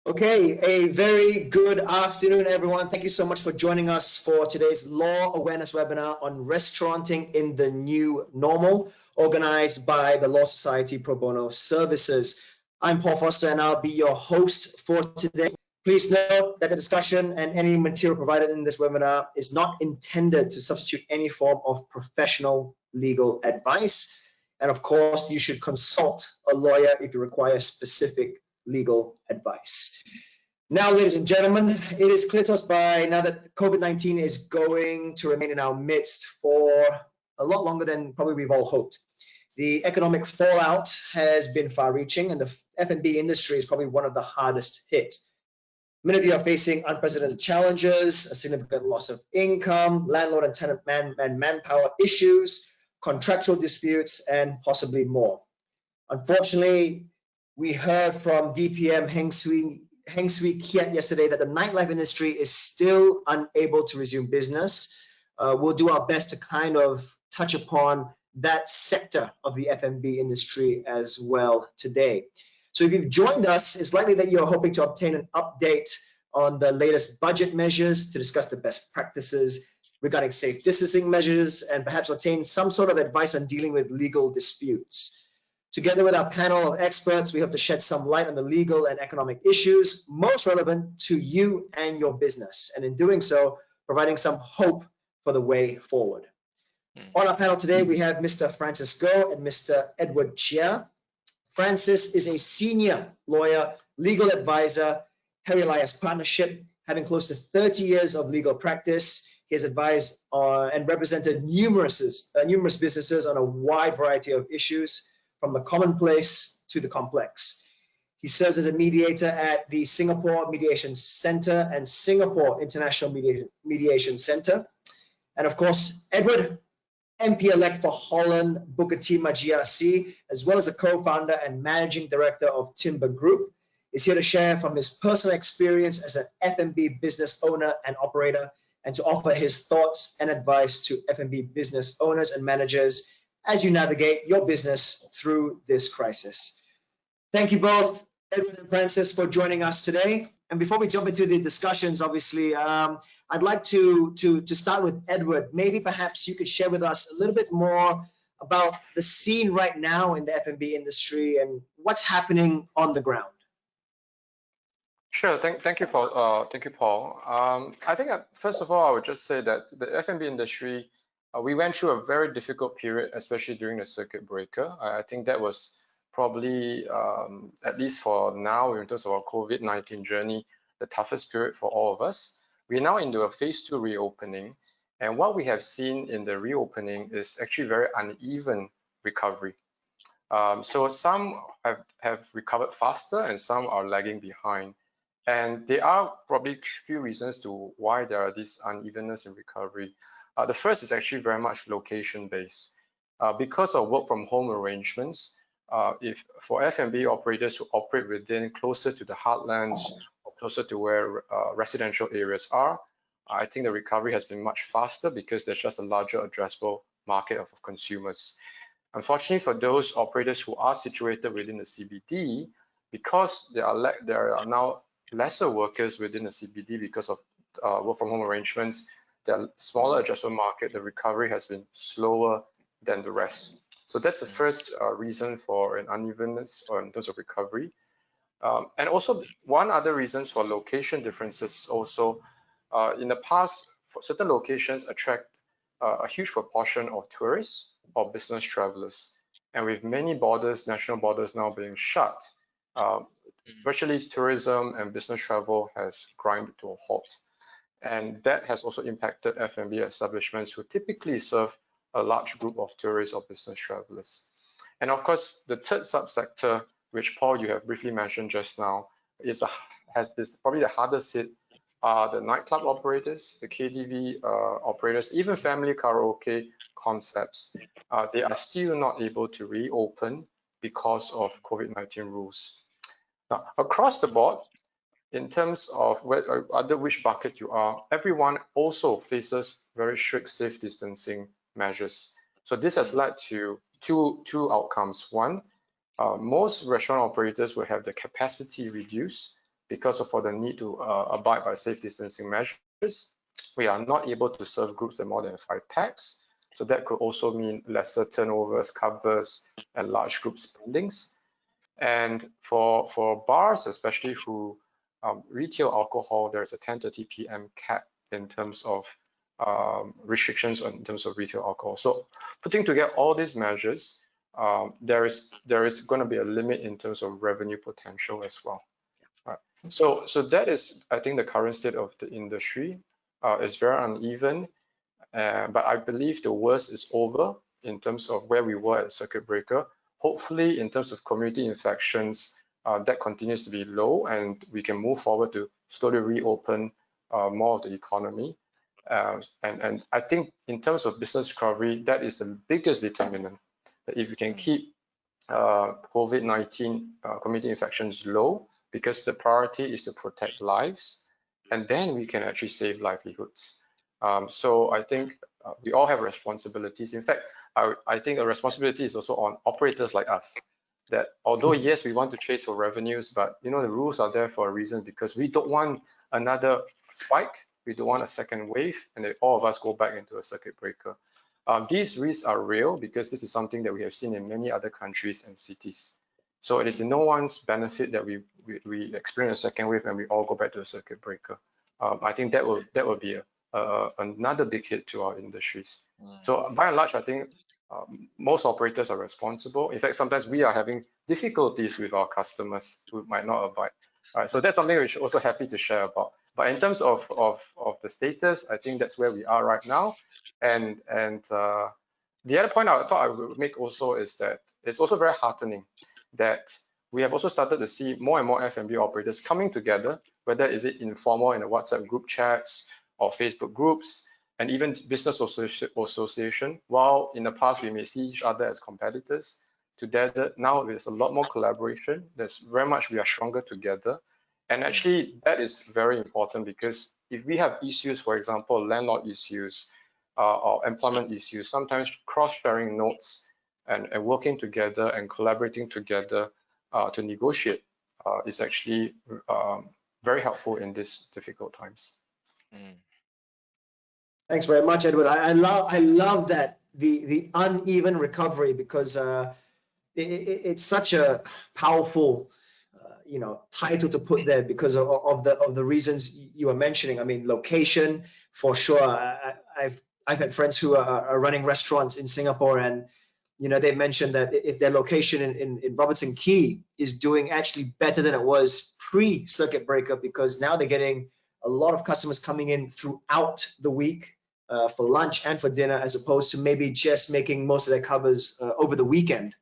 Okay, a very good afternoon, everyone. Thank you so much for joining us for today's Law Awareness webinar on restauranting in the new normal, organized by the Law Society Pro Bono Services. I'm Paul Foster, and I'll be your host for today. Please note that the discussion and any material provided in this webinar is not intended to substitute any form of professional legal advice. And of course, you should consult a lawyer if you require specific legal advice. Now, ladies and gentlemen, it is clear to us by now that COVID-19 is going to remain in our midst for a lot longer than probably we've all hoped. The economic fallout has been far-reaching, and the F&B industry is probably one of the hardest hit. Many of you are facing unprecedented challenges, a significant loss of income, landlord and tenant manpower issues, contractual disputes, and possibly more. Unfortunately, we heard from DPM Heng Swee Kiat yesterday that the nightlife industry is still unable to resume business. We'll do our best to kind of touch upon that sector of the F&B industry as well today. So if you've joined us, it's likely that you're hoping to obtain an update on the latest budget measures to discuss the best practices regarding safe distancing measures and perhaps obtain some sort of advice on dealing with legal disputes. Together with our panel of experts, we hope to shed some light on the legal and economic issues most relevant to you and your business, and in doing so, providing some hope for the way forward. On our panel today, we have Mr. Francis Goh and Mr. Edward Chia. Francis is a senior lawyer, legal advisor, Harry Elias Partnership, having close to 30 years of legal practice. He has advised and represented numerous businesses on a wide variety of issues, from the commonplace to the complex. He serves as a mediator at the Singapore Mediation Center and Singapore International Mediation Center. And of course, Edward, MP-elect for Holland, Booker T. GRC, as well as a co-founder and managing director of Timber Group, is here to share from his personal experience as an F&B business owner and operator, and to offer his thoughts and advice to F&B business owners and managers as you navigate your business through this crisis. Thank you both, Edward and Francis, for joining us today. And before we jump into the discussions, obviously, I'd like to start with Edward. Maybe perhaps you could share with us a little bit more about the scene right now in the F&B industry and what's happening on the ground. Sure. Thank you, Paul. I think first of all, I would just say that the F&B industry, we went through a very difficult period, especially during the circuit breaker. I think that was probably, at least for now, in terms of our COVID-19 journey, the toughest period for all of us. We're now into a phase 2 reopening, and what we have seen in the reopening is actually very uneven recovery. So some have recovered faster and some are lagging behind. And there are probably a few reasons to why there are this unevenness in recovery. The first is actually very much location-based. Because of work from home arrangements, if for F&B operators who operate within closer to the heartlands or closer to where residential areas are, I think the recovery has been much faster because there's just a larger addressable market of consumers. Unfortunately, for those operators who are situated within the CBD, because there are now lesser workers within the CBD because of work from home arrangements, the smaller addressable market, the recovery has been slower than the rest. So that's the first reason for an unevenness in terms of recovery. And also one other reason for location differences also, in the past, certain locations attract a huge proportion of tourists or business travelers. And with many borders, national borders now being shut, virtually tourism and business travel has ground to a halt. And that has also impacted F&B establishments who typically serve a large group of tourists or business travelers. And of course, the third subsector, which Paul, you have briefly mentioned just now, is probably the hardest hit are the nightclub operators, the KTV operators, even family karaoke concepts. They are still not able to reopen because of COVID-19 rules. Now, across the board, in terms of under which bucket you are, everyone also faces very strict safe distancing measures. So this has led to two outcomes. One, most restaurant operators will have the capacity reduced because for the need to abide by safe distancing measures, we are not able to serve groups of more than 5 tags. So that could also mean lesser turnovers, covers, and large group spendings. And for bars, especially who retail alcohol, there's a 10:30 p.m. cap in terms of restrictions in terms of retail alcohol. So putting together all these measures, there is going to be a limit in terms of revenue potential as well. Right. So that is, I think, the current state of the industry. It's very uneven, but I believe the worst is over in terms of where we were at circuit breaker. Hopefully, in terms of community infections, that continues to be low, and we can move forward to slowly reopen more of the economy. And I think in terms of business recovery, that is the biggest determinant. That if we can keep COVID-19 community infections low, because the priority is to protect lives, and then we can actually save livelihoods. So I think we all have responsibilities. In fact, I think a responsibility is also on operators like us, that although yes, we want to chase for revenues, but the rules are there for a reason, because we don't want another spike, we don't want a second wave, and then all of us go back into a circuit breaker. These risks are real because this is something that we have seen in many other countries and cities. So it is in no one's benefit that we experience a second wave and we all go back to a circuit breaker. I think that will be another big hit to our industries. So by and large, I think most operators are responsible. In fact, sometimes we are having difficulties with our customers who might not abide. So that's something we're also happy to share about. But in terms of the status, I think that's where we are right now. And the other point I thought I would make also is that it's also very heartening that we have also started to see more and more F&B operators coming together, whether is it informal in the WhatsApp group chats or Facebook groups, and even business association. While in the past we may see each other as competitors, together now there's a lot more collaboration. There's very much we are stronger together. And actually that is very important, because if we have issues, for example, landlord issues or employment issues, sometimes cross-sharing notes and working together and collaborating together to negotiate is actually very helpful in these difficult times. Thanks very much, Edward. I love that the uneven recovery, because it's such a powerful title to put there because of the reasons you were mentioning. I mean, location for sure. I've had friends who are running restaurants in Singapore, and they mentioned that if their location in Robertson Quay is doing actually better than it was pre-circuit breaker, because now they're getting a lot of customers coming in throughout the week for lunch and for dinner, as opposed to maybe just making most of their covers over the weekend.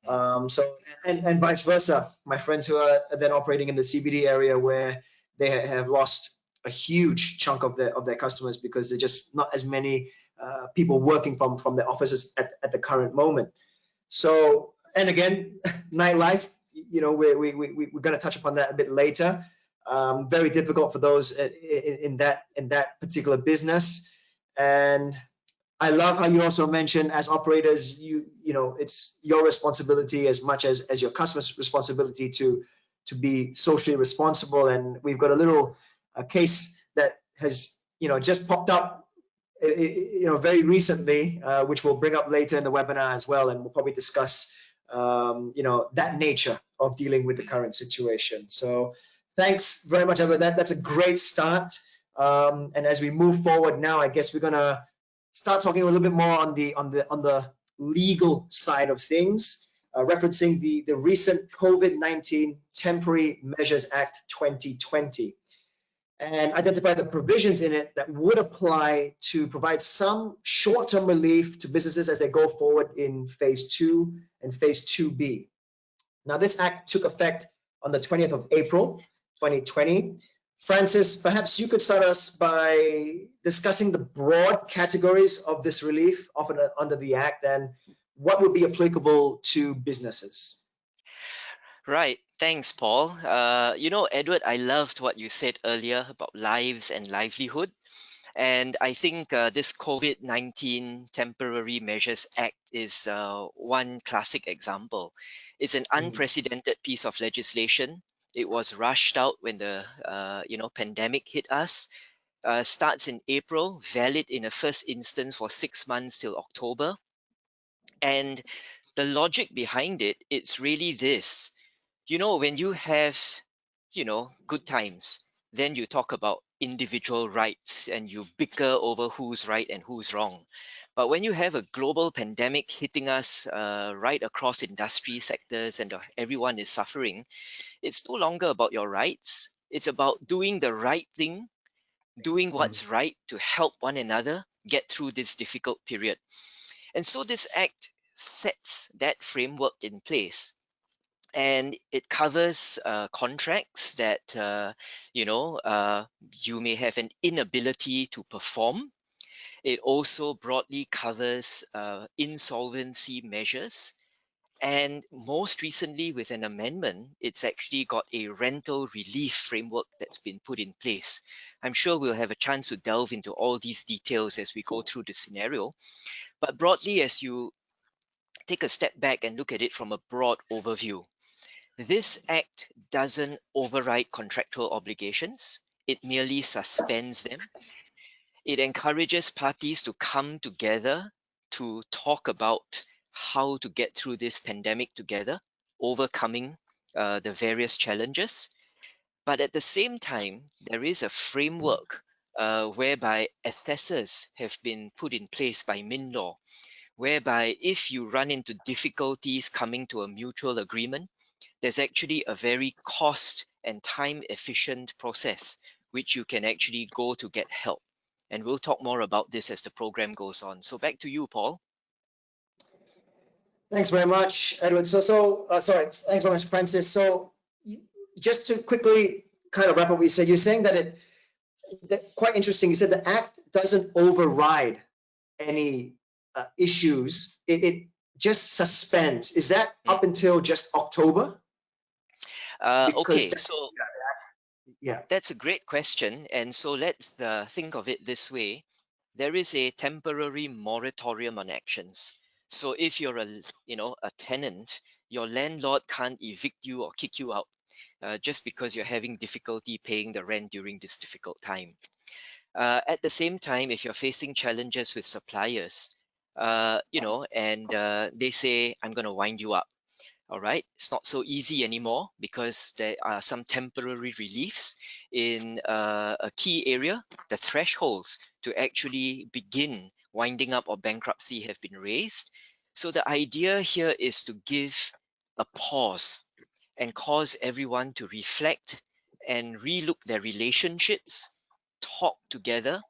And vice versa. My friends who are then operating in the CBD area, where they have lost a huge chunk of their customers because there's just not as many people working from their offices at the current moment. So, and again, nightlife, we're going to touch upon that a bit later. Very difficult for those in that particular business. And I love how you also mentioned, as operators, it's your responsibility as much as your customer's responsibility to be socially responsible. And we've got a little case that has just popped up very recently, which we'll bring up later in the webinar as well, and we'll probably discuss that nature of dealing with the current situation. So thanks very much, Edward. That's a great start. And as we move forward now, I guess we're gonna start talking a little bit more on the legal side of things, referencing the recent COVID-19 Temporary Measures Act 2020, and identify the provisions in it that would apply to provide some short-term relief to businesses as they go forward in phase 2 and phase 2B. Now, this act took effect on the 20th of April, 2020. Francis, perhaps you could start us by discussing the broad categories of this relief offered under the Act and what would be applicable to businesses. Right. Thanks, Paul. Edward, I loved what you said earlier about lives and livelihood. And I think this COVID-19 Temporary Measures Act is one classic example. It's an unprecedented piece of legislation It was rushed out when the pandemic hit us. Starts in April, valid in a first instance for 6 months till October. And the logic behind it, it's really this. When you have, good times, then you talk about individual rights and you bicker over who's right and who's wrong. But when you have a global pandemic hitting us right across industry sectors and everyone is suffering, it's no longer about your rights. It's about doing the right thing, doing what's right to help one another get through this difficult period. And so this act sets that framework in place, and it covers contracts that you may have an inability to perform. It also broadly covers insolvency measures, and most recently with an amendment, it's actually got a rental relief framework that's been put in place. I'm sure we'll have a chance to delve into all these details as we go through the scenario, but broadly, as you take a step back and look at it from a broad overview, this act doesn't override contractual obligations, it merely suspends them. It encourages parties to come together to talk about how to get through this pandemic together, overcoming the various challenges. But at the same time, there is a framework whereby assessors have been put in place by MinLaw, whereby if you run into difficulties coming to a mutual agreement, there's actually a very cost and time efficient process which you can actually go to get help. And we'll talk more about this as the program goes on. So back to you, Paul. Thanks very much, Edward. Sorry, thanks very much, Francis. So just to quickly kind of wrap up what you said, you're saying that quite interesting. You said the act doesn't override any issues. It just suspends. Is that up until just October? Okay, so yeah, that's a great question. And so let's think of it this way. There is a temporary moratorium on actions. So if you're a tenant, your landlord can't evict you or kick you out just because you're having difficulty paying the rent during this difficult time. At the same time, if you're facing challenges with suppliers, and they say, I'm going to wind you up. All right, it's not so easy anymore because there are some temporary reliefs in a key area. The thresholds to actually begin winding up or bankruptcy have been raised. So the idea here is to give a pause and cause everyone to reflect and relook their relationships, talk together.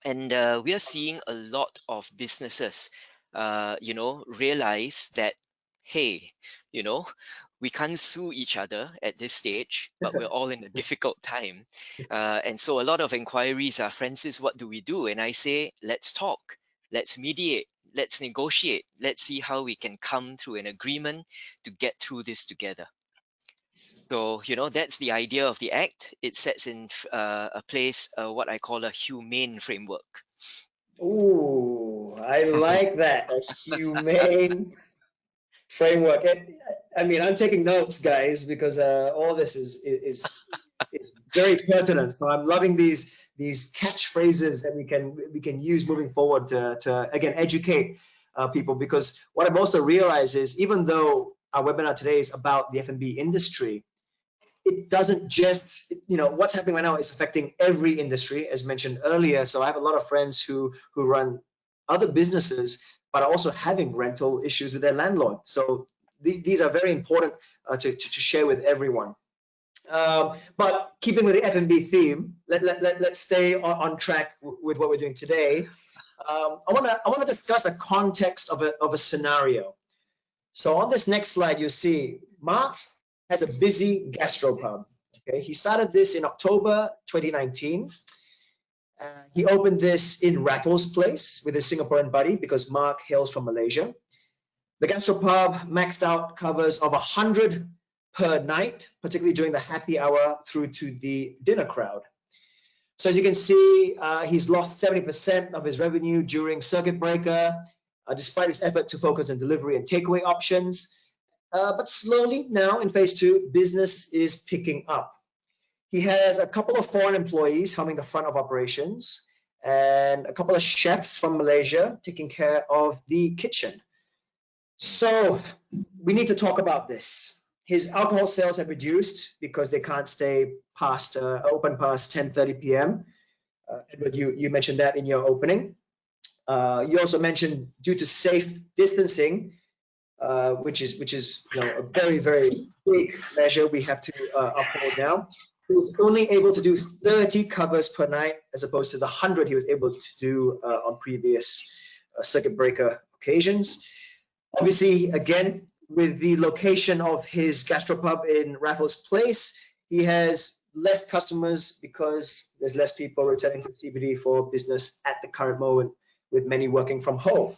And we are seeing a lot of businesses realize that, hey, you know we can't sue each other at this stage, but we're all in a difficult time. And so a lot of inquiries are, Francis, what do we do? And I say, let's talk, let's mediate, let's negotiate, let's see how we can come to an agreement to get through this together. So, that's the idea of the act. It sets in a place what I call a humane framework. Ooh, I like that. A humane framework. I mean, I'm taking notes, guys, because all this is very pertinent. So I'm loving these catchphrases that we can use moving forward to again educate people. Because what I've also realized is, even though our webinar today is about the F&B industry, it doesn't just, what's happening right now is affecting every industry, as mentioned earlier. So I have a lot of friends who run other businesses, but are also having rental issues with their landlord. So these are very important to share with everyone. But keeping with the F&B theme, let's stay on track with what we're doing today. I want to discuss the context of a scenario. So on this next slide, you see Mark has a busy gastropub. Okay, he started this in October 2019. He opened this in Raffles Place with his Singaporean buddy because Mark hails from Malaysia. The gastropub maxed out covers of 100 per night, particularly during the happy hour through to the dinner crowd. So as you can see, he's lost 70% of his revenue during circuit breaker, despite his effort to focus on delivery and takeaway options. but slowly now in phase 2, business is picking up. He has a couple of foreign employees helming the front of operations and a couple of chefs from Malaysia taking care of the kitchen. So we need to talk about this. His alcohol sales have reduced because they can't stay past open past 10:30 p.m. Edward, you mentioned that in your opening. You also mentioned due to safe distancing, which is a very, very big measure we have to uphold now. He was only able to do 30 covers per night as opposed to the 100 he was able to do on previous circuit breaker occasions. Obviously, again, with the location of his gastropub in Raffles Place, he has less customers because there's less people returning to CBD for business at the current moment, with many working from home.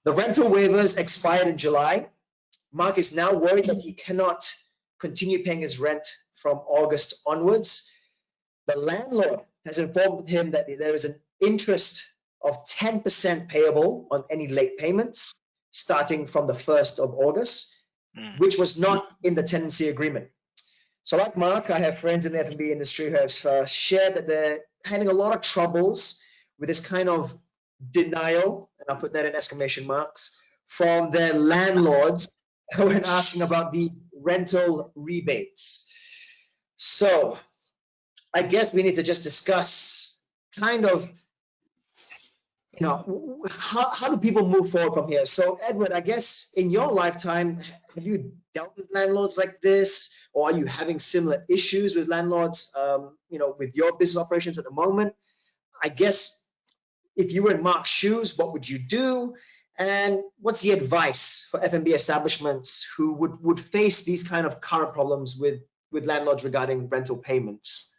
The rental waivers expired in July. Mark is now worried that he cannot continue paying his rent from August onwards. The landlord has informed him that there is an interest of 10% payable on any late payments starting from the 1st of August, which was not in the tenancy agreement. So like Mark, I have friends in the F&B industry who have shared that they're having a lot of troubles with this kind of denial, and I'll put that in exclamation marks, from their landlords when asking about these rental rebates. So I guess we need to just discuss kind of, how do people move forward from here? So Edward, I guess in your lifetime, have you dealt with landlords like this, or are you having similar issues with landlords, with your business operations at the moment? I guess if you were in Mark's shoes, what would you do? And what's the advice for F&B establishments who would face these kind of current problems with landlords regarding rental payments?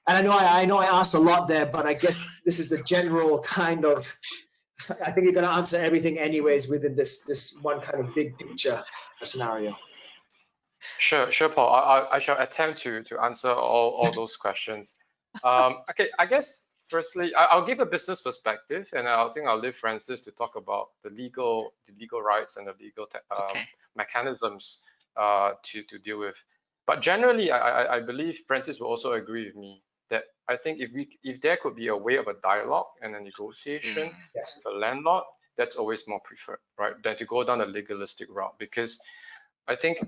And I know I asked a lot there, but I guess this is the general kind of, I think you're going to answer everything anyways within this one kind of big picture scenario. Sure, Paul. I shall attempt to answer all those questions. Okay, I guess firstly, I'll give a business perspective, and I think I'll leave Francis to talk about the legal rights and the legal mechanisms to deal with. But generally, I believe Francis will also agree with me that I think if there could be a way of a dialogue and a negotiation with the landlord, that's always more preferred, right, than to go down the legalistic route. Because I think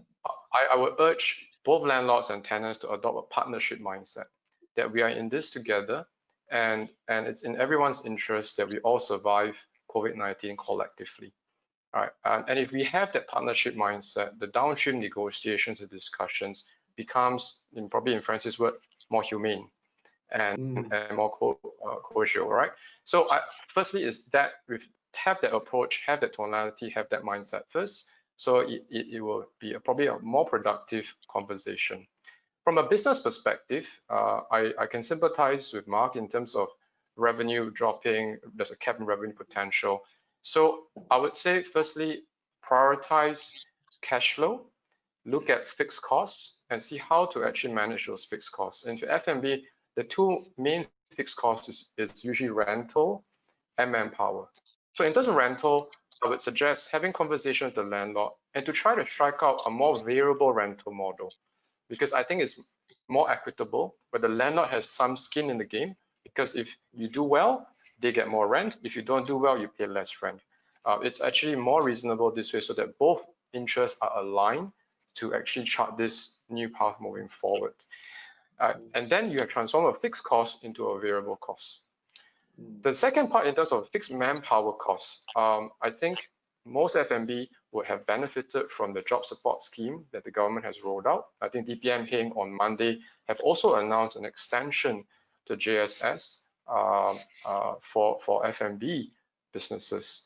I would urge both landlords and tenants to adopt a partnership mindset, that we are in this together, and it's in everyone's interest that we all survive COVID-19 collectively. All right, and if we have that partnership mindset, the downstream negotiations and discussions becomes, probably in Francis' word, more humane and more cordial, right? So firstly is that we have that approach, have that tonality, have that mindset first. So it will be probably a more productive conversation. From a business perspective, I can sympathize with Mark in terms of revenue dropping. There's a cap in revenue potential. So I would say, firstly, prioritize cash flow, look at fixed costs, and see how to actually manage those fixed costs. And for F&B, the two main fixed costs is usually rental and manpower. So in terms of rental, I would suggest having conversations with the landlord and to try to strike out a more variable rental model, because I think it's more equitable, where the landlord has some skin in the game, because if you do well, they get more rent. If you don't do well, you pay less rent. It's actually more reasonable this way, so that both interests are aligned to actually chart this new path moving forward. And then you have transformed a fixed cost into a variable cost. The second part, in terms of fixed manpower costs, I think most F&B would have benefited from the job support scheme that the government has rolled out. I think DPM Heng on Monday have also announced an extension to JSS for F&B businesses.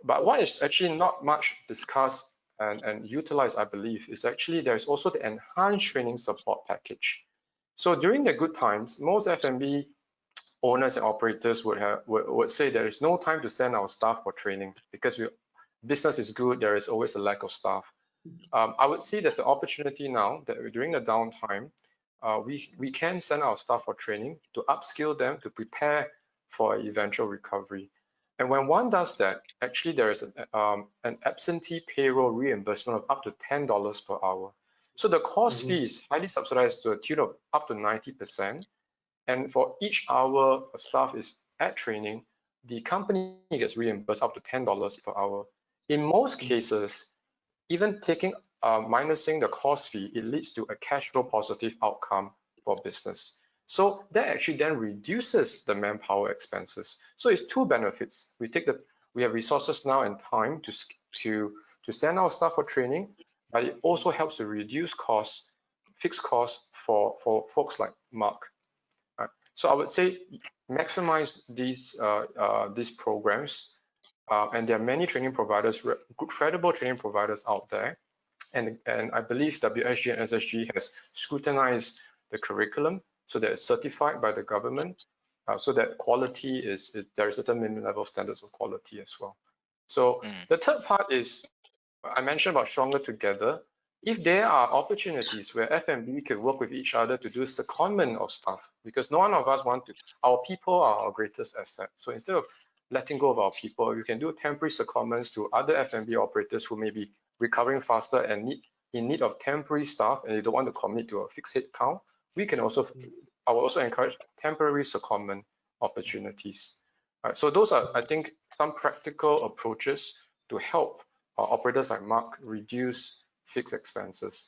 But what is actually not much discussed and utilized, I believe, is actually there's also the enhanced training support package. So during the good times, most F&B owners and operators would say there is no time to send our staff for training because business is good, there is always a lack of staff. I would see there's an opportunity now that during the downtime, we can send our staff for training to upskill them to prepare for eventual recovery. And when one does that, actually there is an absentee payroll reimbursement of up to $10 per hour. So the course fee is highly subsidized to a tune of up to 90%. And for each hour a staff is at training, the company gets reimbursed up to $10 per hour. In most cases, even taking minusing the cost fee, it leads to a cash flow positive outcome for business. So that actually then reduces the manpower expenses. So it's two benefits. We have resources now and time to send our staff for training, but it also helps to reduce costs, fixed costs for folks like Mark. So I would say maximize these programs, and there are many training providers, credible training providers out there. And I believe WSG and SSG has scrutinized the curriculum so that it's certified by the government, so that quality there is certain minimum level standards of quality as well. So the third part is, I mentioned about stronger together. If there are opportunities where F&B can work with each other to do secondment of staff, because none of us want to, our people are our greatest asset. So instead of letting go of our people, you can do temporary secondments to other F&B operators who may be recovering faster and in need of temporary staff, and they don't want to commit to a fixed head count. We can also, I will also encourage temporary secondment opportunities. So those are, I think, some practical approaches to help operators like Mark reduce fixed expenses.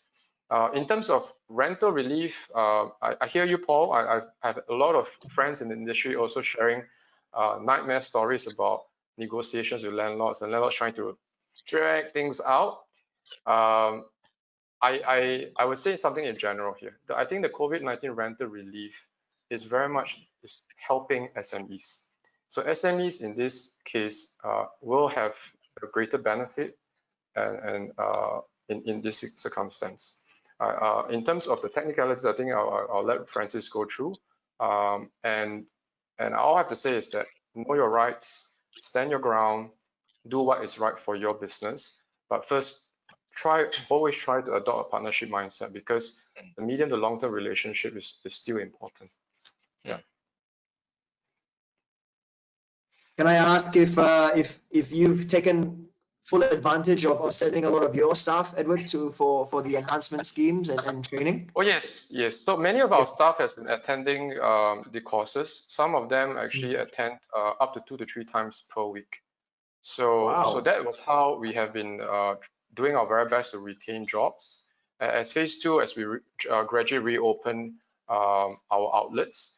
In terms of rental relief, I hear you, Paul. I've had a lot of friends in the industry also sharing nightmare stories about negotiations with landlords and landlords trying to drag things out. I would say something in general here. I think the COVID-19 rental relief is very much helping SMEs. So SMEs in this case will have a greater benefit and in this circumstance. In terms of the technicalities, I think I'll let Francis go through. And all I have to say is that know your rights, stand your ground, do what is right for your business. But first, always try to adopt a partnership mindset, because the medium to long-term relationship is still important. Yeah. Can I ask if you've taken full advantage of sending a lot of your staff, Edward, for the enhancement schemes and training? Oh yes, yes. So many of our staff has been attending the courses. Some of them actually attend up to 2 to 3 times per week. So that was how we have been doing our very best to retain jobs. As phase 2, as we gradually reopen our outlets,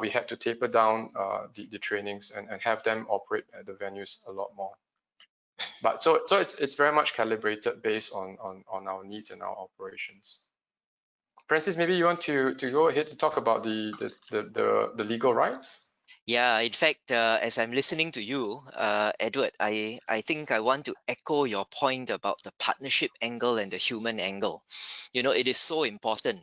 we had to taper down the trainings and have them operate at the venues a lot more. But so it's very much calibrated based on our needs and our operations. Francis, maybe you want to go ahead to talk about the legal rights? Yeah, in fact, as I'm listening to you, Edward, I think I want to echo your point about the partnership angle and the human angle. You know, it is so important.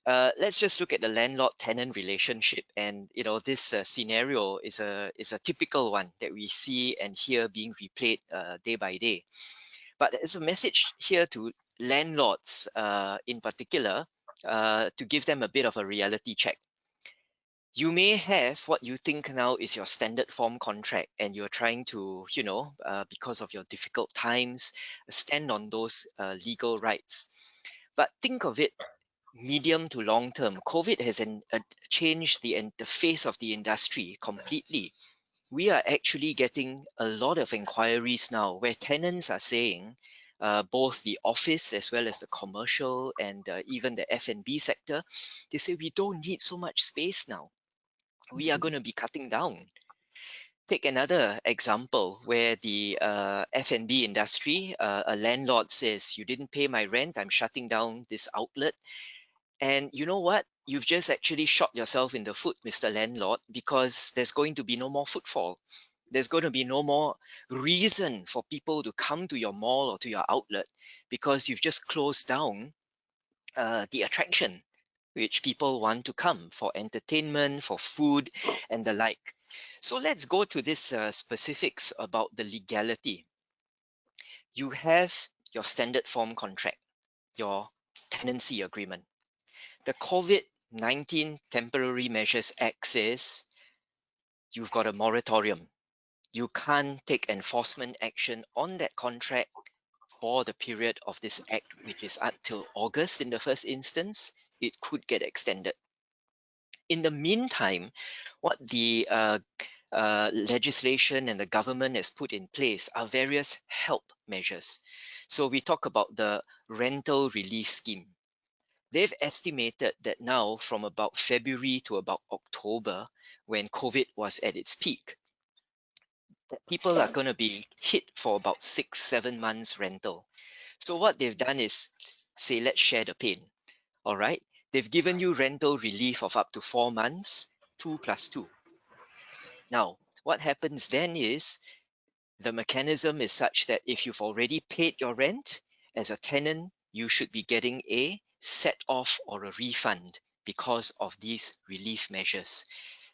Let's just look at the landlord-tenant relationship, and you know, this scenario is a typical one that we see and hear being replayed day by day. But there's a message here to landlords in particular, to give them a bit of a reality check. You may have what you think now is your standard form contract, and you're trying to, you know, because of your difficult times, stand on those legal rights. But think of it medium to long term. COVID has changed the face of the industry completely. We are actually getting a lot of inquiries now where tenants are saying, both the office as well as the commercial and even the F&B sector, they say we don't need so much space now. We are going to be cutting down. Take another example where the F&B industry, a landlord says, you didn't pay my rent, I'm shutting down this outlet. And you know what? You've just actually shot yourself in the foot, Mr. Landlord, because there's going to be no more footfall. There's going to be no more reason for people to come to your mall or to your outlet, because you've just closed down the attraction which people want to come for entertainment, for food, and the like. So let's go to this specifics about the legality. You have your standard form contract, your tenancy agreement. The COVID-19 Temporary Measures Act says you've got a moratorium. you can't take enforcement action on that contract for the period of this act, which is up till August in the first instance. It could get extended. In the meantime, what the legislation and the government has put in place are various help measures. So we talk about the rental relief scheme. They've estimated that now from about February to about October, when COVID was at its peak, that people are going to be hit for about 6-7 months rental. So what they've done is say, let's share the pain. All right. They've given you rental relief of up to 4 months, 2+2. Now, what happens then is the mechanism is such that if you've already paid your rent as a tenant, you should be getting a set off or a refund because of these relief measures.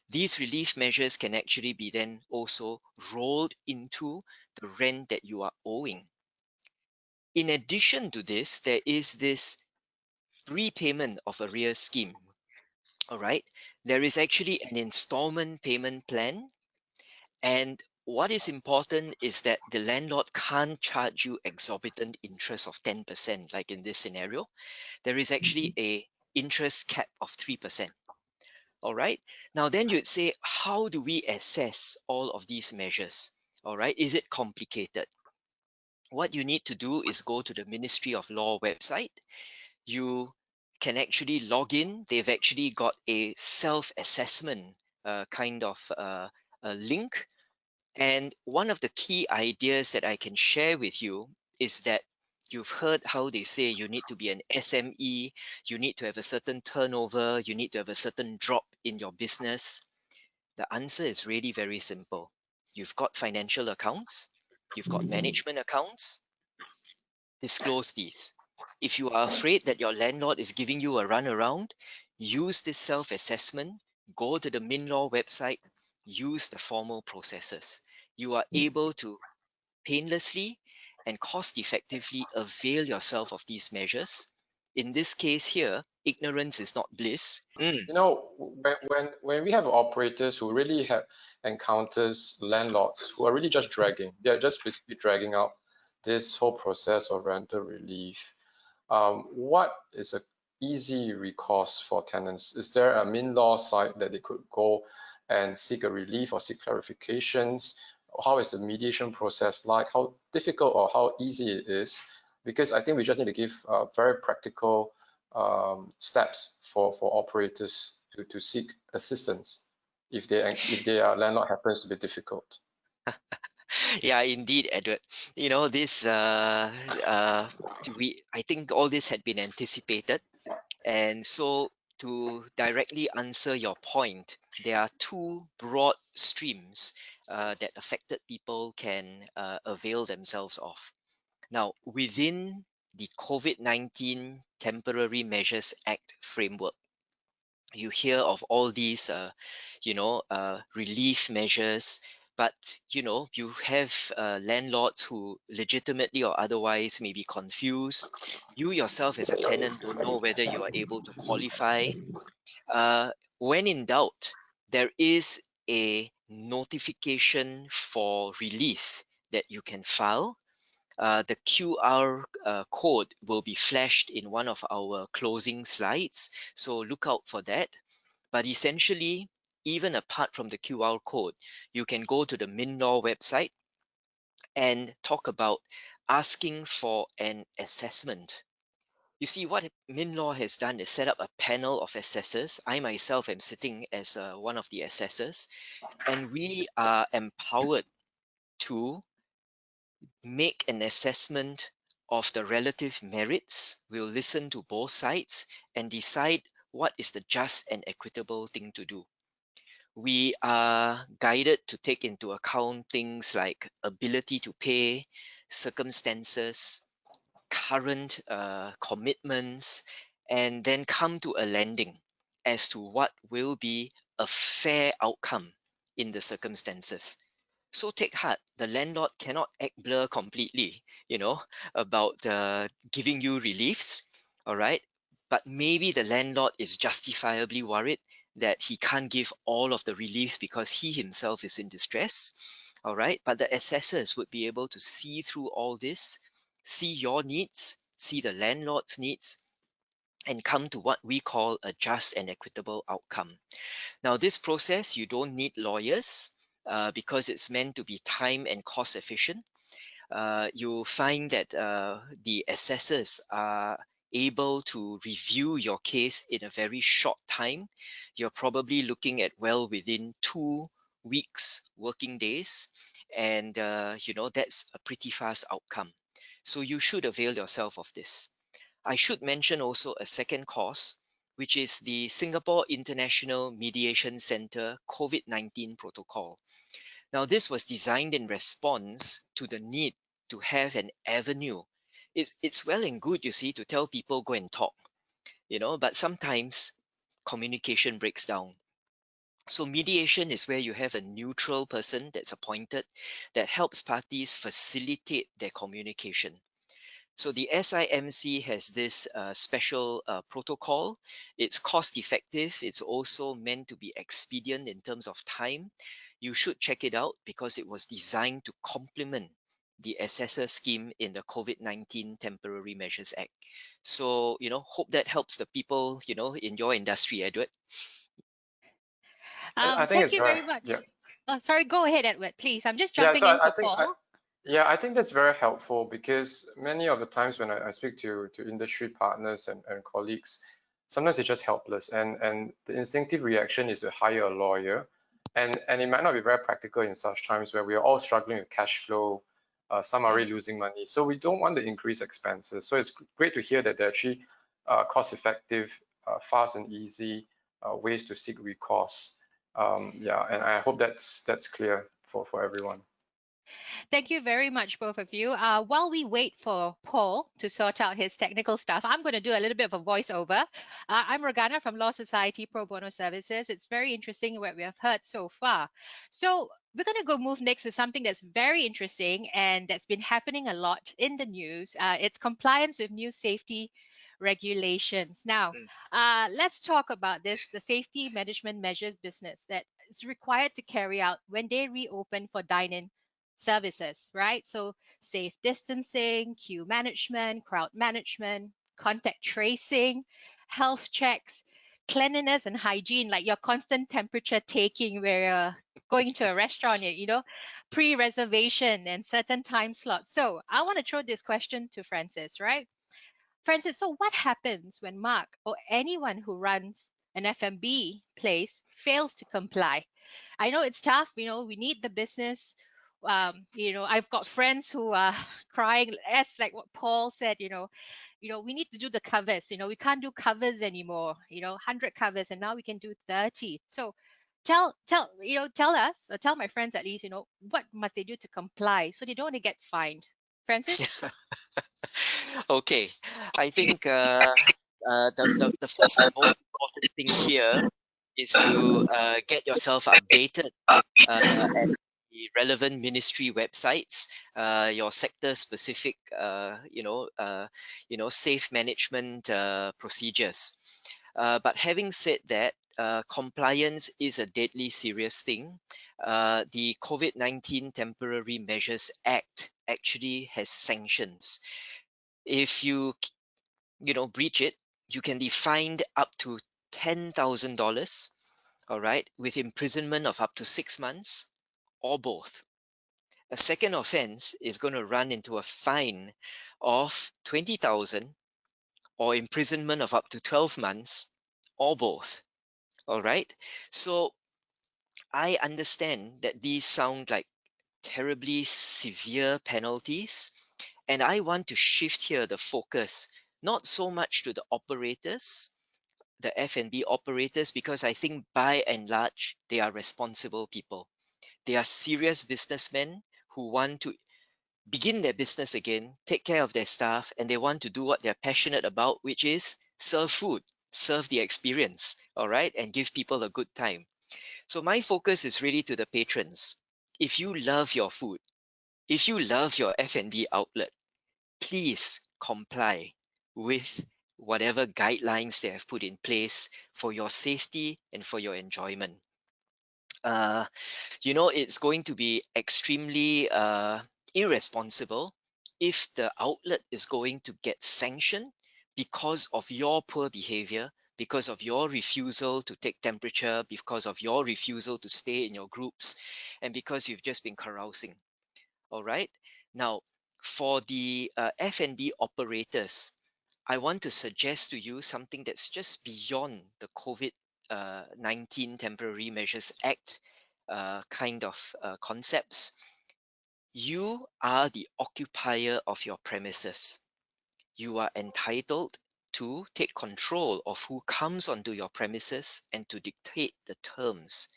These relief measures can actually be then also rolled into the rent that you are owing. In addition to this, there is this repayment of arrears scheme. All right. There is actually an installment payment plan. And what is important is that the landlord can't charge you exorbitant interest of 10%, like in this scenario. There is actually a interest cap of 3%. All right. Now, then you'd say, how do we assess all of these measures? All right. Is it complicated? What you need to do is go to the Ministry of Law website. You can actually log in. They've actually got a self-assessment kind of a link. And one of the key ideas that I can share with you is that you've heard how they say you need to be an SME, you need to have a certain turnover, you need to have a certain drop in your business. The answer is really very simple. You've got financial accounts, you've got management accounts, disclose these. If you are afraid that your landlord is giving you a runaround, use this self-assessment, go to the MinLaw website, use the formal processes. You are able to painlessly and cost effectively avail yourself of these measures. In this case here, ignorance is not bliss. You know, when we have operators who really have encounters landlords who are really just dragging, they're just basically dragging out this whole process of rental relief. What is a easy recourse for tenants? Is there a MinLaw site that they could go and seek a relief or seek clarifications? How is the mediation process like? How difficult or how easy it is? Because I think we just need to give very practical steps for operators to seek assistance if their landlord happens to be difficult. Yeah, indeed, Edward. This we I think all this had been anticipated. And so, to directly answer your point, there are two broad streams that affected people can avail themselves of. Now, within the COVID-19 Temporary Measures Act framework, you hear of all these, relief measures, but you have landlords who legitimately or otherwise may be confused. You yourself as a tenant don't know whether you are able to qualify. When in doubt, there is a notification for relief that you can file. The QR code will be flashed in one of our closing slides, so look out for that. But essentially, even apart from the QR code, you can go to the MinLaw website and talk about asking for an assessment. You see, what MinLaw has done is set up a panel of assessors. I myself am sitting as one of the assessors, and we are empowered to make an assessment of the relative merits. We'll listen to both sides and decide what is the just and equitable thing to do. We are guided to take into account things like ability to pay, circumstances, current commitments, and then come to a landing as to what will be a fair outcome in the circumstances. So take heart, the landlord cannot act blur completely, about giving you reliefs, all right? But maybe the landlord is justifiably worried that he can't give all of the reliefs because he himself is in distress. All right. But the assessors would be able to see through all this, see your needs, see the landlord's needs, and come to what we call a just and equitable outcome. Now, this process, you don't need lawyers because it's meant to be time and cost efficient. You'll find that the assessors are able to review your case in a very short time. You're probably looking at well within 2 weeks working days, and that's a pretty fast outcome. So you should avail yourself of this. I should mention also a second course, which is the Singapore International Mediation Center COVID-19 protocol. Now, this was designed in response to the need to have an avenue. It's well and good, you see, to tell people go and talk, but sometimes communication breaks down. So mediation is where you have a neutral person that's appointed that helps parties facilitate their communication. So the SIMC has this special protocol. It's cost effective. It's also meant to be expedient in terms of time. You should check it out because it was designed to complement the assessor scheme in the COVID-19 Temporary Measures Act. So, hope that helps the people, in your industry, Edward. I think Thank it's you very, very much. yeah. Sorry, go ahead, Edward, please. I'm just Yeah, jumping so in I for think Paul. I think that's very helpful because many of the times when I speak to industry partners and colleagues, sometimes they're just helpless, and the instinctive reaction is to hire a lawyer, and it might not be very practical in such times where we are all struggling with cash flow. Some are already losing money, so we don't want to increase expenses. So it's great to hear that they're actually cost-effective, fast and easy ways to seek recourse. Yeah, and I hope that's clear for everyone. Thank you very much, both of you. While we wait for Paul to sort out his technical stuff, I'm going to do a little bit of a voiceover. I'm Morgana from Law Society Pro Bono Services. It's very interesting what we have heard so far. So we're going to go move next to something that's very interesting and that's been happening a lot in the news. It's compliance with new safety regulations. Now, let's talk about this, the safety management measures business that is required to carry out when they reopen for dine-in services, right? So safe distancing, queue management, crowd management, contact tracing, health checks, cleanliness and hygiene, like your constant temperature taking where you're going to a restaurant, pre-reservation and certain time slots. So I want to throw this question to Francis, right? Francis, so what happens when Mark or anyone who runs an F&B place fails to comply? I know it's tough, we need the business. I've got friends who are crying, as like what Paul said, we need to do the covers, we can't do covers anymore, 100 covers and now we can do 30. So tell us, or tell my friends at least, what must they do to comply so they don't want to get fined. Francis? Okay, I think the first and most important thing here is to get yourself updated at the relevant ministry websites, your sector specific, safe management procedures. But having said that, compliance is a deadly serious thing. The COVID-19 Temporary Measures Act actually has sanctions. If you breach it, you can be fined up to $10,000, all right, with imprisonment of up to 6 months or both. A second offense is going to run into a fine of 20,000 or imprisonment of up to 12 months or both. All right. So I understand that these sound like terribly severe penalties, and I want to shift here the focus not so much to the operators, the F&B operators, because I think by and large they are responsible people. They are serious businessmen who want to begin their business again, take care of their staff, and they want to do what they're passionate about, which is serve food, serve the experience, all right, and give people a good time. So my focus is really to the patrons. If you love your food, if you love your F&B outlet, please comply with whatever guidelines they have put in place for your safety and for your enjoyment. you know, it's going to be extremely irresponsible if the outlet is going to get sanctioned because of your poor behavior, because of your refusal to take temperature, because of your refusal to stay in your groups, and because you've just been carousing. All right. Now, for the F&B operators, I want to suggest to you something that's just beyond the COVID 19 Temporary Measures Act kind of concepts. You are the occupier of your premises. You are entitled to take control of who comes onto your premises and to dictate the terms.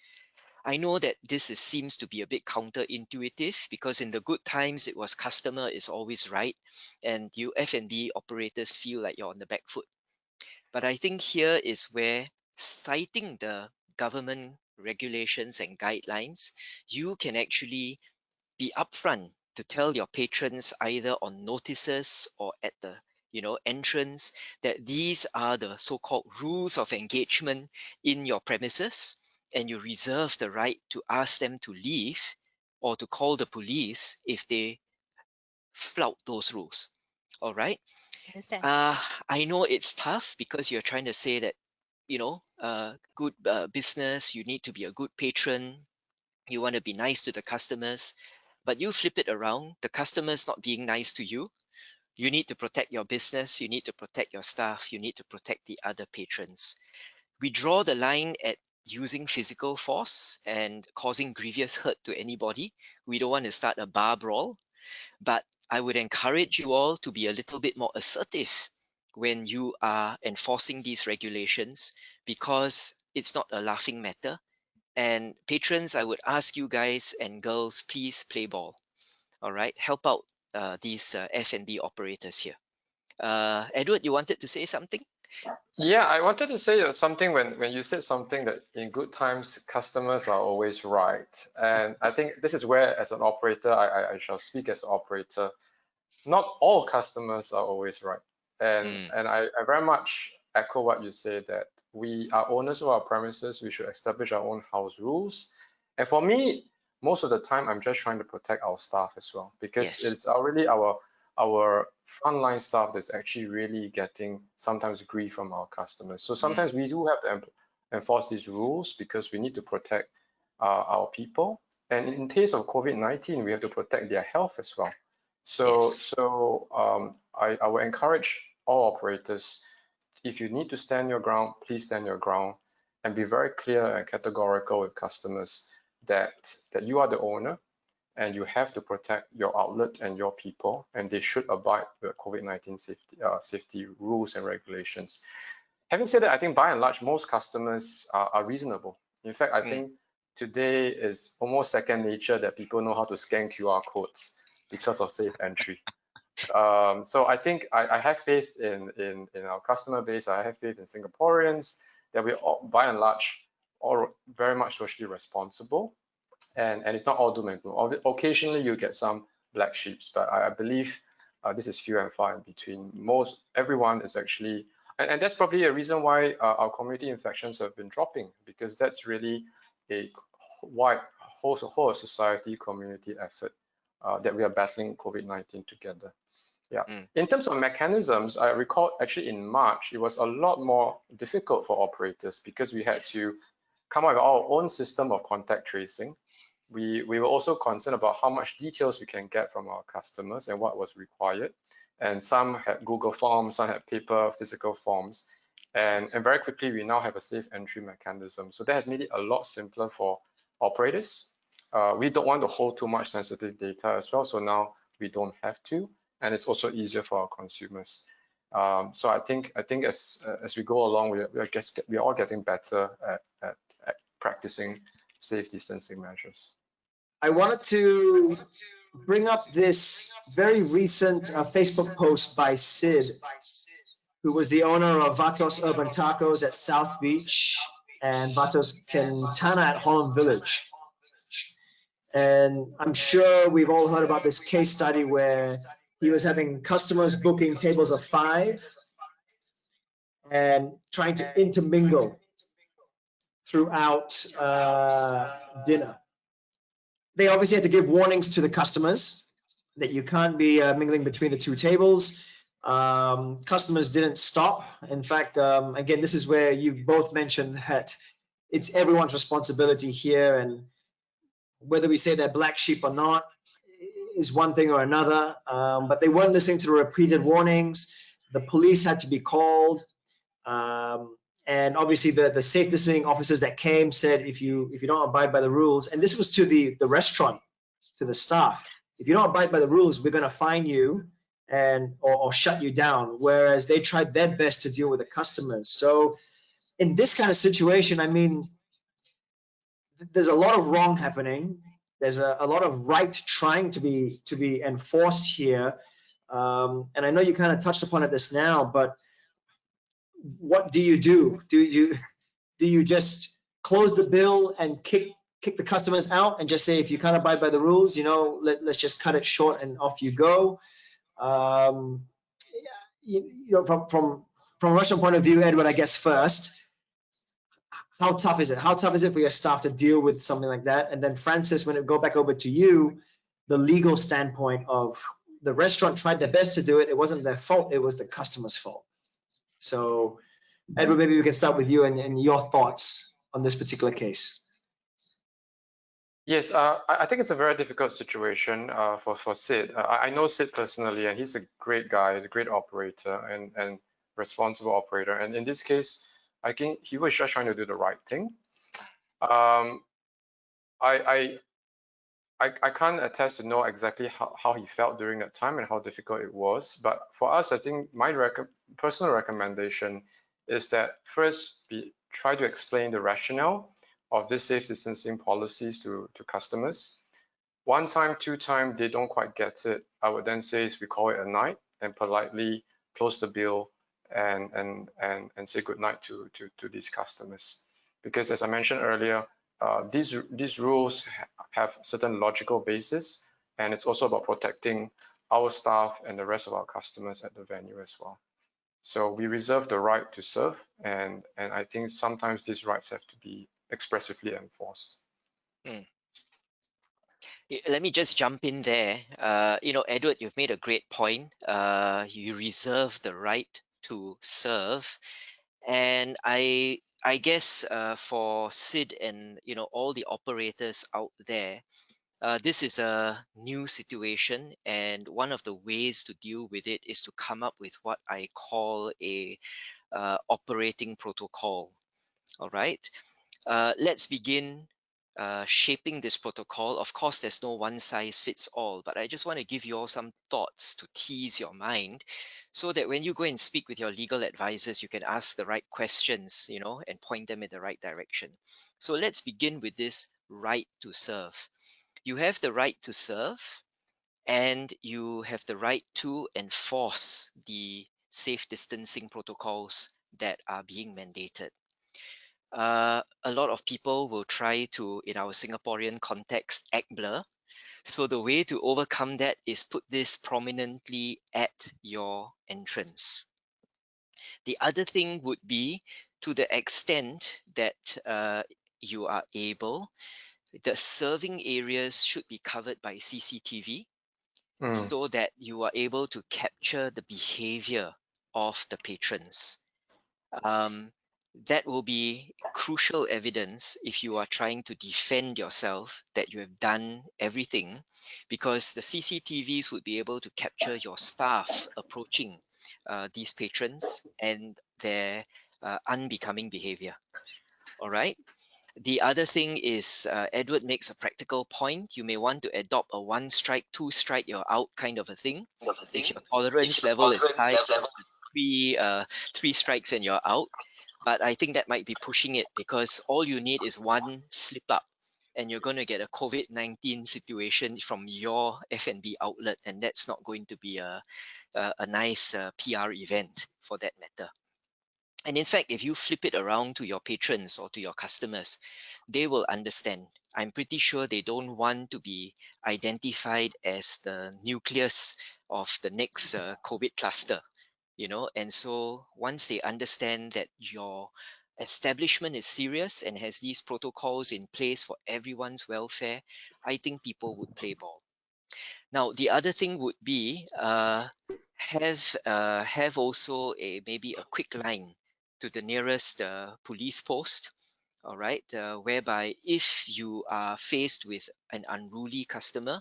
I know that seems to be a bit counterintuitive because in the good times it was customer is always right, and you F&B operators feel like you're on the back foot. But I think here is where, citing the government regulations and guidelines, you can actually be upfront to tell your patrons either on notices or at the entrance that these are the so-called rules of engagement in your premises, and you reserve the right to ask them to leave or to call the police if they flout those rules. All right. Understand. I know it's tough because you're trying to say that good business, you need to be a good patron, you want to be nice to the customers, but you flip it around, the customer's not being nice to you. You need to protect your business, you need to protect your staff, you need to protect the other patrons. We draw the line at using physical force and causing grievous hurt to anybody. We don't want to start a bar brawl, but I would encourage you all to be a little bit more assertive when you are enforcing these regulations, because it's not a laughing matter. And patrons, I would ask you guys and girls, please play ball. All right, help out these F&B operators here. Edward, you wanted to say something? Yeah, I wanted to say something when you said something that in good times, customers are always right. And I think this is where, as an operator, I shall speak as an operator. Not all customers are always right. And I very much echo what you said, that we are owners of our premises. We should establish our own house rules. And for me, most of the time, I'm just trying to protect our staff as well, because Yes. it's really our frontline staff that's actually really getting sometimes grief from our customers. So sometimes we do have to enforce these rules because we need to protect our people. And in case of COVID-19, we have to protect their health as well. So, Yes. I will encourage all operators, if you need to stand your ground, please stand your ground and be very clear and categorical with customers that you are the owner and you have to protect your outlet and your people, and they should abide with COVID-19 safety rules and regulations. Having said that, I think by and large, most customers are reasonable. In fact, I think today is almost second nature that people know how to scan QR codes because of safe entry. So I think I have faith in our customer base. I have faith in Singaporeans that we all, by and large, all very much socially responsible, and it's not all doom and gloom. Occasionally you get some black sheeps, but I believe this is few and far in between. Everyone is actually, and that's probably a reason why our community infections have been dropping, because that's really a wide whole society community effort that we are battling COVID-19 together. Yeah. In terms of mechanisms, I recall actually in March, it was a lot more difficult for operators because we had to come up with our own system of contact tracing. We were also concerned about how much details we can get from our customers and what was required. And some had Google Forms, some had paper, physical forms. And very quickly, we now have a safe entry mechanism. So that has made it a lot simpler for operators. We don't want to hold too much sensitive data as well. So now we don't have to. And it's also easier for our consumers. So I think as we go along, we're all getting better at practicing safe distancing measures. I wanted to bring up this very recent Facebook post by Sid, who was the owner of Vatos Urban Tacos at South Beach and Vatos Quintana at Holland Village. And I'm sure we've all heard about this case study where he was having customers booking tables of 5 and trying to intermingle throughout dinner. They obviously had to give warnings to the customers that you can't be mingling between the two tables. Customers didn't stop. In fact, again, this is where you both mentioned that it's everyone's responsibility here, and whether we say they're black sheep or not is one thing or another, but they weren't listening to the repeated warnings. The police had to be called, and obviously the safe distancing officers that came said, if you don't abide by the rules, and this was to the restaurant, to the staff, if you don't abide by the rules, we're going to fine you and or shut you down. Whereas they tried their best to deal with the customers. So in this kind of situation, I mean, there's a lot of wrong happening. There's a lot of right trying to be enforced here. And I know you kind of touched upon it this now, but what do you do? Do you just close the bill and kick the customers out and just say, if you can't abide by the rules, let's just cut it short and off you go? From a restaurant point of view, Edward, I guess first, how tough is it? How tough is it for your staff to deal with something like that? And then Francis, when it go back over to you, the legal standpoint of the restaurant tried their best to do it. It wasn't their fault. It was the customer's fault. So Edward, maybe we can start with you and your thoughts on this particular case. Yes, I think it's a very difficult situation for Sid. I know Sid personally, and he's a great guy. He's a great operator and responsible operator. And in this case, I think he was just trying to do the right thing. I can't attest to know exactly how he felt during that time and how difficult it was. But for us, I think my personal recommendation is that first, try to explain the rationale of this safe distancing policies to customers. One time, two time, they don't quite get it. I would then say we call it a night and politely close the bill and say good night to these customers. Because as I mentioned earlier, these rules have certain logical basis, and it's also about protecting our staff and the rest of our customers at the venue as well. So we reserve the right to serve, and I think sometimes these rights have to be expressively enforced. Let me just jump in there. Edward, you've made a great point. You reserve the right to serve, and I guess for Sid and all the operators out there, this is a new situation, and one of the ways to deal with it is to come up with what I call a operating protocol. All right, let's begin shaping this protocol. Of course, there's no one size fits all, but I just want to give you all some thoughts to tease your mind so that when you go and speak with your legal advisors, you can ask the right questions, and point them in the right direction. So let's begin with this right to serve. You have the right to serve, and you have the right to enforce the safe distancing protocols that are being mandated. A lot of people will try to, in our Singaporean context, act blur. So the way to overcome that is put this prominently at your entrance. The other thing would be, to the extent that you are able, the serving areas should be covered by CCTV so that you are able to capture the behavior of the patrons. That will be crucial evidence if you are trying to defend yourself that you have done everything, because the CCTVs would be able to capture your staff approaching these patrons and their unbecoming behavior. All right. The other thing is, Edward makes a practical point. You may want to adopt a one strike, two strike, you're out kind of a thing. If your tolerance level is high, three strikes and you're out. But I think that might be pushing it, because all you need is one slip up and you're going to get a COVID-19 situation from your F&B outlet, and that's not going to be a nice PR event for that matter. And in fact, if you flip it around to your patrons or to your customers, they will understand. I'm pretty sure they don't want to be identified as the nucleus of the next COVID cluster, and so once they understand that your establishment is serious and has these protocols in place for everyone's welfare, I think people would play ball. Now, the other thing would be have also maybe a quick line to the nearest police post, all right, whereby if you are faced with an unruly customer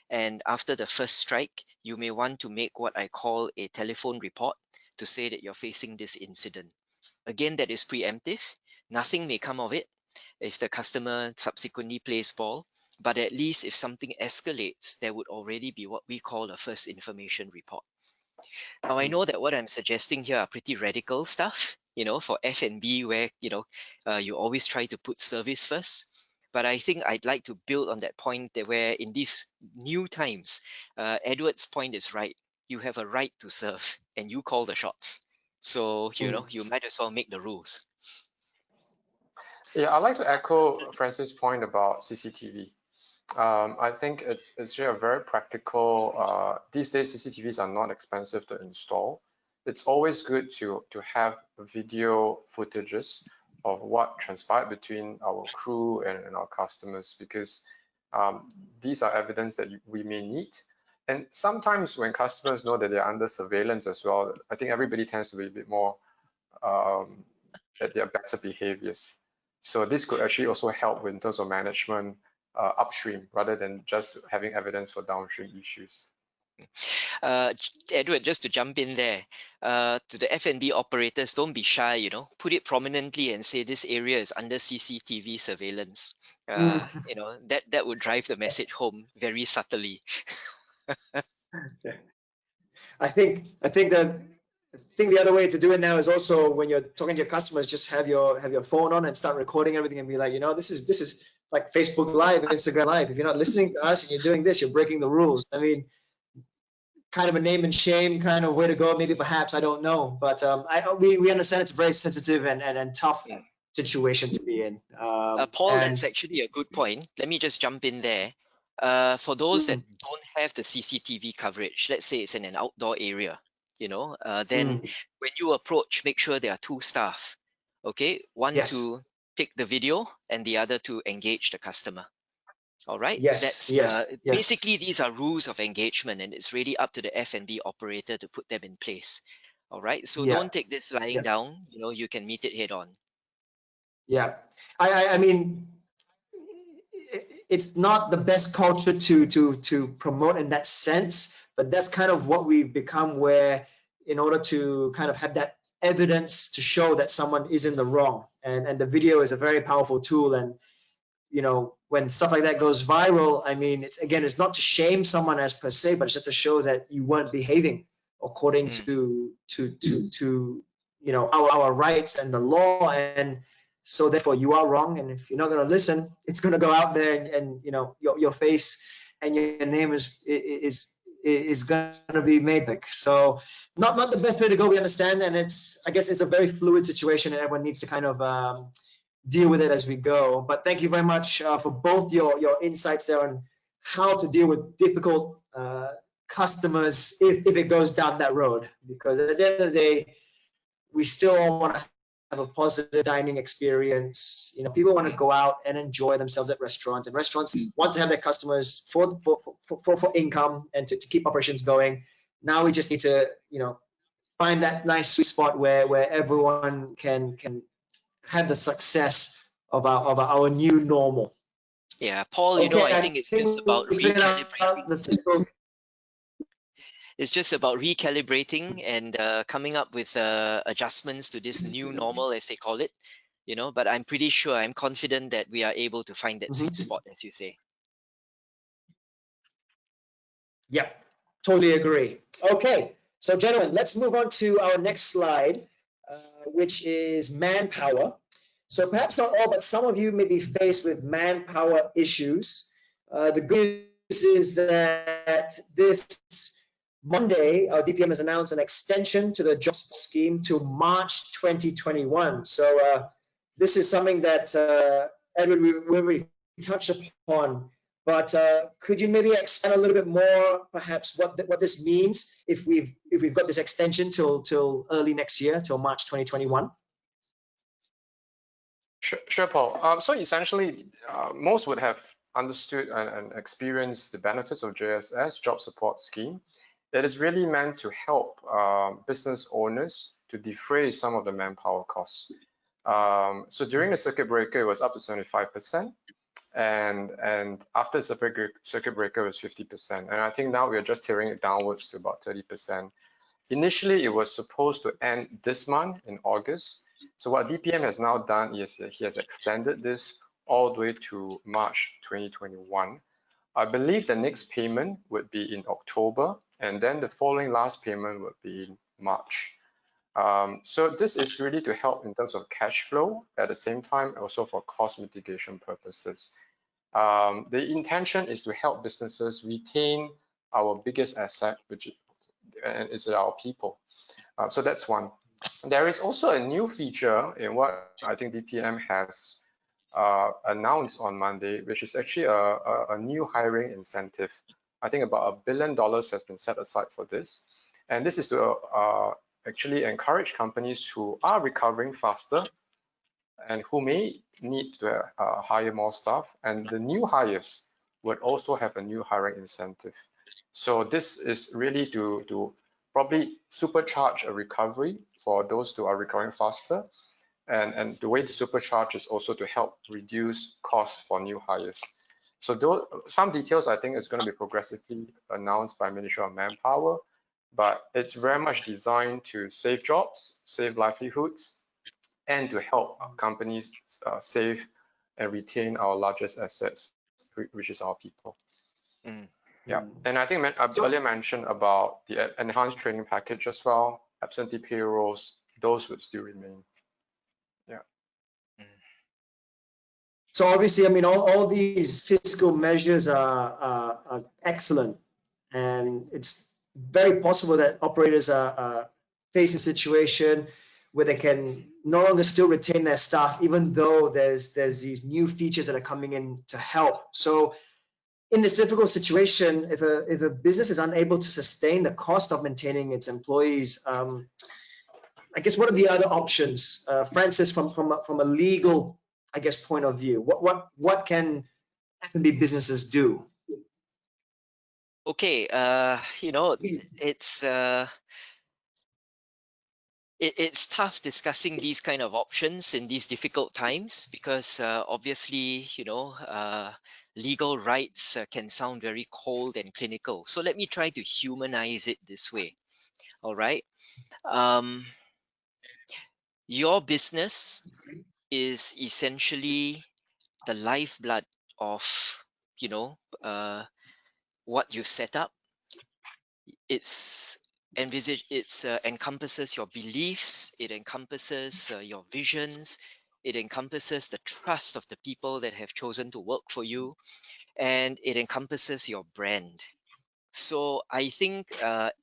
and after the first strike, you may want to make what I call a telephone report to say that you're facing this incident. Again, that is preemptive. Nothing may come of it if the customer subsequently plays ball, but at least if something escalates, there would already be what we call a first information report. Now, I know that what I'm suggesting here are pretty radical stuff, for F&B where, you always try to put service first. But I think I'd like to build on that point that where in these new times, Edward's point is right. You have a right to serve and you call the shots. So, you might as well make the rules. Yeah, I'd like to echo Francis' point about CCTV. I think it's really a very practical. These days, CCTVs are not expensive to install. It's always good to have video footages of what transpired between our crew and our customers, because these are evidence that we may need. And sometimes when customers know that they're under surveillance as well, I think everybody tends to be a bit more at their better behaviors. So this could actually also help in terms of management upstream rather than just having evidence for downstream issues. Edward, just to jump in there, to the F&B operators, don't be shy, put it prominently and say this area is under CCTV surveillance. That would drive the message home very subtly. I think the other way to do it now is also when you're talking to your customers, just have your phone on and start recording everything and be like, this is like Facebook Live, Instagram Live. If you're not listening to us and you're doing this, you're breaking the rules. I mean, kind of a name and shame kind of way to go, maybe perhaps, I don't know. But we understand it's a very sensitive and tough situation to be in. Paul, that's actually a good point. Let me just jump in there. For those that don't have the CCTV coverage, let's say it's in an outdoor area, then when you approach, make sure there are two staff, okay? One to take the video and the other to engage the customer. All right. That's basically these are rules of engagement, and it's really up to the F&B operator to put them in place. All right. So don't take this lying down. You can meet it head on. Yeah, I mean, it's not the best culture to promote in that sense, but that's kind of what we've become, where in order to kind of have that evidence to show that someone is in the wrong, and the video is a very powerful tool. And when stuff like that goes viral, I mean, it's not to shame someone as per se, but it's just to show that you weren't behaving according to our rights and the law, and so therefore you are wrong. And if you're not going to listen, it's going to go out there, and your face and your name is going to be made big. So not the best way to go, we understand, and I guess it's a very fluid situation, and everyone needs to kind of deal with it as we go. But thank you very much for both your insights there on how to deal with difficult customers if it goes down that road, because at the end of the day, we still all want to have a positive dining experience. People want to go out and enjoy themselves at restaurants, and restaurants want to have their customers for income and to keep operations going. Now we just need to find that nice sweet spot where everyone can have the success of our new normal. Yeah, Paul, I think it's just about recalibrating. It's just about recalibrating and coming up with adjustments to this new normal, as they call it. But I'm pretty sure, I'm confident that we are able to find that sweet spot, as you say. Yeah, totally agree. Okay, so gentlemen, let's move on to our next slide, which is manpower. So perhaps not all, but some of you may be faced with manpower issues. The good news is that this Monday, our DPM has announced an extension to the job scheme to March 2021. So this is something that Edward, we already touched upon. But could you maybe expand a little bit more, perhaps, what this means if we've got this extension till early next year, till March 2021? Sure, Paul. So essentially, most would have understood and experienced the benefits of JSS, Job Support Scheme. It is really meant to help business owners to defray some of the manpower costs. So during the circuit breaker, it was up to 75%. And after circuit breaker, it was 50%. And I think now we're just tearing it downwards to about 30%. Initially, it was supposed to end this month in August. So what DPM has now done is he has extended this all the way to March 2021. I believe the next payment would be in October, and then the following last payment would be in March. So this is really to help in terms of cash flow, at the same time also for cost mitigation purposes. The intention is to help businesses retain our biggest asset, which is our people. So that's one. There is also a new feature in what I think DPM has announced on Monday, which is actually a new hiring incentive. I think about $1 billion has been set aside for this. And this is to actually encourage companies who are recovering faster and who may need to hire more staff. And the new hires would also have a new hiring incentive. So this is really to probably supercharge a recovery for those who are recovering faster. And the way to supercharge is also to help reduce costs for new hires. So some details I think is going to be progressively announced by Ministry of Manpower, but it's very much designed to save jobs, save livelihoods, and to help companies save and retain our largest assets, which is our people. Mm. Yeah, and I think I earlier mentioned about the enhanced training package as well, absentee payrolls, those would still remain. Yeah. So obviously, I mean, all these fiscal measures are excellent, and it's very possible that operators are facing a situation where they can no longer still retain their staff, even though there's these new features that are coming in to help. So in this difficult situation, if a business is unable to sustain the cost of maintaining its employees, I guess what are the other options, Francis, from a legal, I guess, point of view? What can F&B businesses do? Okay, it's tough discussing these kind of options in these difficult times because obviously, legal rights can sound very cold and clinical. So let me try to humanize it this way. All right. Your business is essentially the lifeblood of, you know, what you set up. It's encompasses your beliefs, it encompasses your visions, it encompasses the trust of the people that have chosen to work for you, and it encompasses your brand. So I think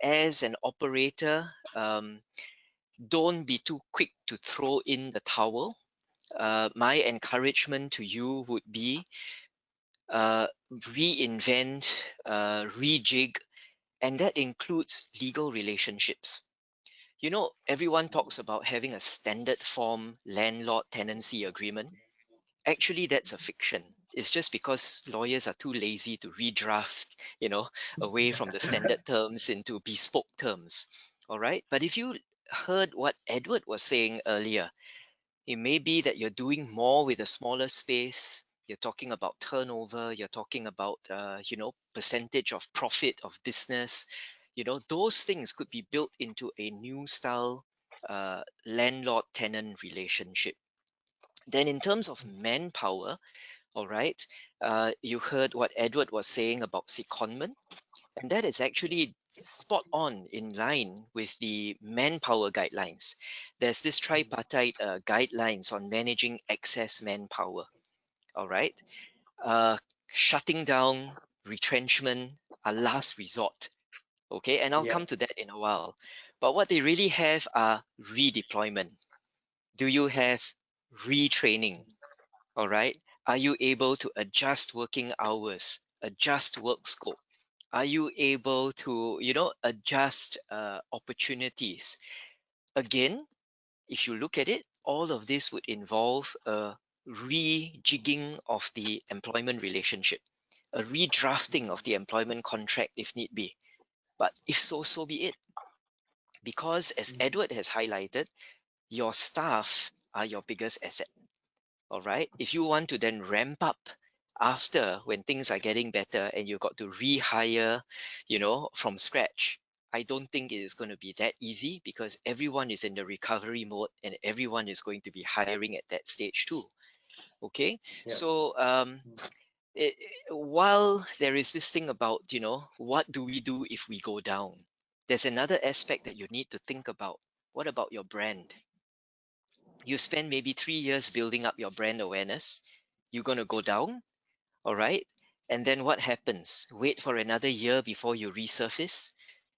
as an operator, don't be too quick to throw in the towel. My encouragement to you would be reinvent, rejig, and that includes legal relationships. Everyone talks about having a standard form landlord tenancy agreement. Actually, that's a fiction. It's just because lawyers are too lazy to redraft, away from the standard terms into bespoke terms. All right. But if you heard what Edward was saying earlier, it may be that you're doing more with a smaller space. You're talking about turnover. You're talking about, percentage of profit of business. Those things could be built into a new style landlord-tenant relationship. Then, in terms of manpower, all right, you heard what Edward was saying about secondment, and that is actually spot on in line with the manpower guidelines. There's this tripartite guidelines on managing excess manpower. All right. Shutting down, retrenchment, a last resort. Okay. And I'll Yeah. come to that in a while. But what they really have are redeployment. Do you have retraining? All right. Are you able to adjust working hours, adjust work scope? Are you able to adjust opportunities? Again, if you look at it, all of this would involve a rejigging of the employment relationship, a redrafting of the employment contract if need be. But if so, so be it. Because as Edward has highlighted, your staff are your biggest asset. All right. If you want to then ramp up after when things are getting better and you got to rehire, from scratch, I don't think it is going to be that easy because everyone is in the recovery mode and everyone is going to be hiring at that stage too. Okay. Yeah. So while there is this thing about, what do we do if we go down? There's another aspect that you need to think about. What about your brand? You spend maybe 3 years building up your brand awareness. You're going to go down, all right? And then what happens? Wait for another year before you resurface.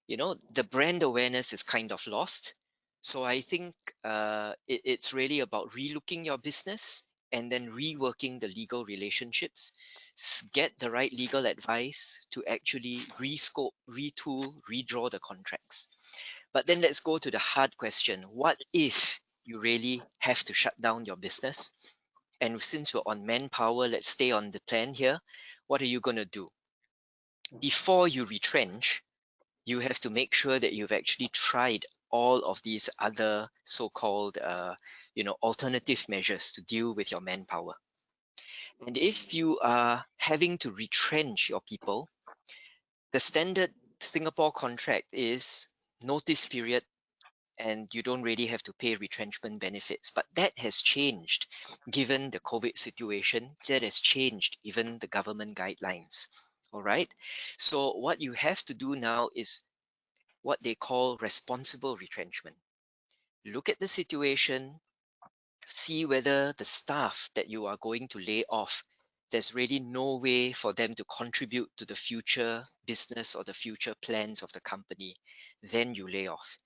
The brand awareness is kind of lost. So I think it's really about relooking your business and then reworking the legal relationships. Get the right legal advice to actually rescope, retool, redraw the contracts. But then let's go to the hard question. What if you really have to shut down your business? And since we're on manpower, let's stay on the plan here. What are you going to do? Before you retrench, you have to make sure that you've actually tried all of these other so-called, alternative measures to deal with your manpower. And if you are having to retrench your people, the standard Singapore contract is notice period and you don't really have to pay retrenchment benefits. But that has changed given the COVID situation. That has changed even the government guidelines. All right. So what you have to do now is what they call responsible retrenchment. Look at the situation, see whether the staff that you are going to lay off, there's really no way for them to contribute to the future business or the future plans of the company. Then you lay off.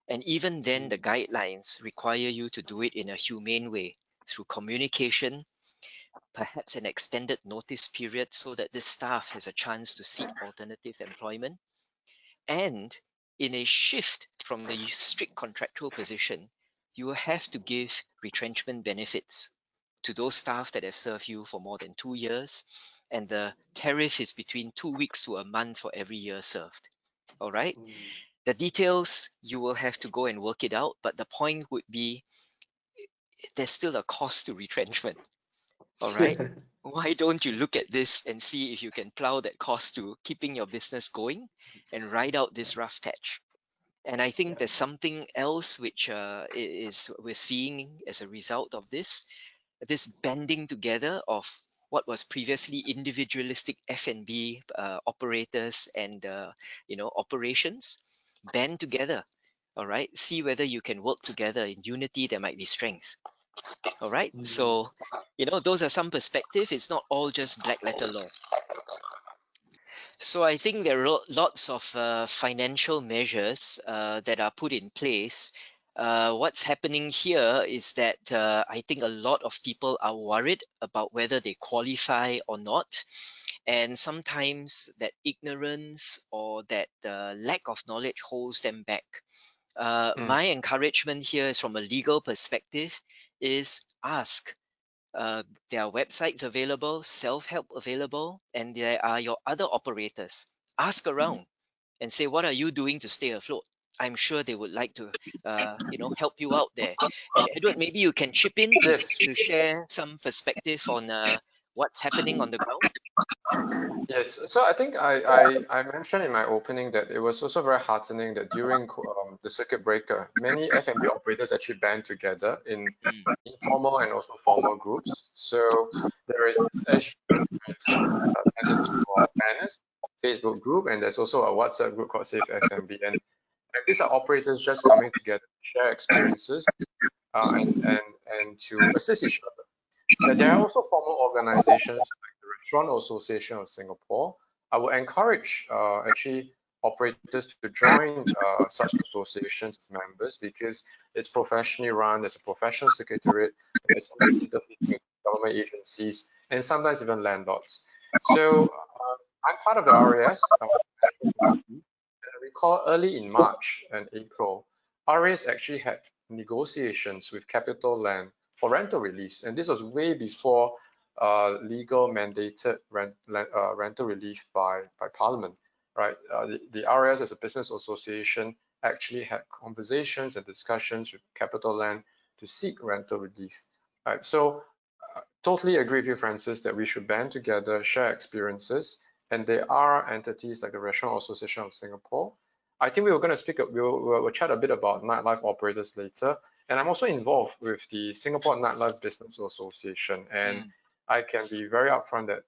And even then, the guidelines require you to do it in a humane way through communication, perhaps an extended notice period so that the staff has a chance to seek alternative employment. And in a shift from the strict contractual position, you will have to give retrenchment benefits to those staff that have served you for more than 2 years. And the tariff is between 2 weeks to a month for every year served. All right. The details, you will have to go and work it out. But the point would be there's still a cost to retrenchment. All right. Why don't you look at this and see if you can plow that cost to keeping your business going and ride out this rough patch? And I think there's something else which is we're seeing as a result of this banding together of what was previously individualistic F&B operators and operations band together. All right, see whether you can work together in unity. There might be strength. All right, so those are some perspective. It's not all just black letter law. So I think there are lots of financial measures that are put in place. What's happening here is that I think a lot of people are worried about whether they qualify or not. And sometimes that ignorance or that lack of knowledge holds them back. My encouragement here is from a legal perspective is ask. There are websites available, self-help available, and there are your other operators. Ask around and say, what are you doing to stay afloat? I'm sure they would like to, help you out there. And Edward, maybe you can chip in Yes. to share some perspective on what's happening on the ground. Yes, so I think I mentioned in my opening that it was also very heartening that during the circuit breaker, many F&B operators actually band together in Mm, informal and also formal groups. So there is, as you mentioned, Tenant for Fairness Facebook group, and there's also a WhatsApp group called Safe F&B, and these are operators just coming together to share experiences and to assist each other. There are also formal organizations like the Restaurant Association of Singapore. I would encourage actually operators to join such associations as members because it's professionally run, there's a professional secretariat, there's always interfacing with government agencies and sometimes even landlords. So I'm part of the RAS management committee. And I recall early in March and April, RAS actually had negotiations with Capital Land for rental release, and this was way before legal mandated rental relief by Parliament, right? The RAS as a business association actually had conversations and discussions with Capital Land to seek rental relief, right? So totally agree with you, Francis, that we should band together, share experiences, and there are entities like the Restaurant Association of Singapore. I think we were going to speak, we'll chat a bit about nightlife operators later, and I'm also involved with the Singapore Nightlife Business Association, and I can be very upfront that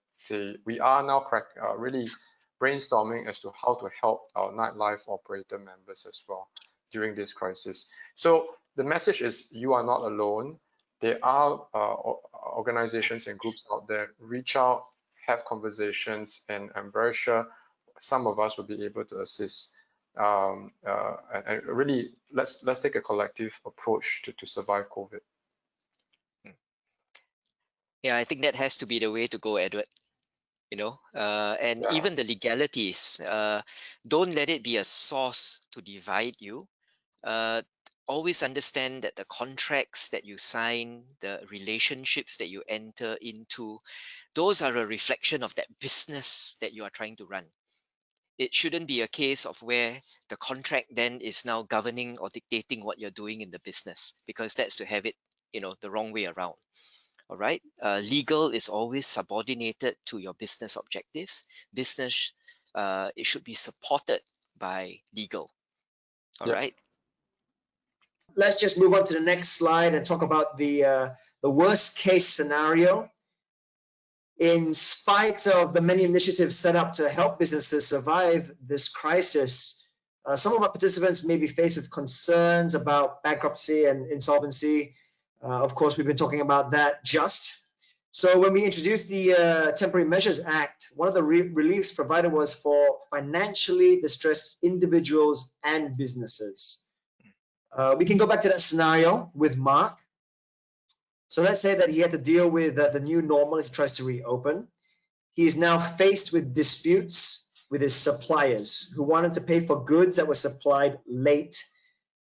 we are now really brainstorming as to how to help our nightlife operator members as well during this crisis. So the message is you are not alone. There are organizations and groups out there. Reach out, have conversations, and I'm very sure some of us will be able to assist. And really, let's take a collective approach to survive COVID. Yeah, I think that has to be the way to go, Edward. And even the legalities, don't let it be a source to divide you. Always understand that the contracts that you sign, the relationships that you enter into, those are a reflection of that business that you are trying to run. It shouldn't be a case of where the contract then is now governing or dictating what you're doing in the business, because that's to have it, the wrong way around. All right. Legal is always subordinated to your business objectives. Business, it should be supported by legal. All right. Let's just move on to the next slide and talk about the worst case scenario. In spite of the many initiatives set up to help businesses survive this crisis, some of our participants may be faced with concerns about bankruptcy and insolvency. Of course, we've been talking about that just. So when we introduced the Temporary Measures Act, one of the reliefs provided was for financially distressed individuals and businesses. We can go back to that scenario with Mark. So let's say that he had to deal with the new normal as he tries to reopen. He is now faced with disputes with his suppliers who wanted to pay for goods that were supplied late.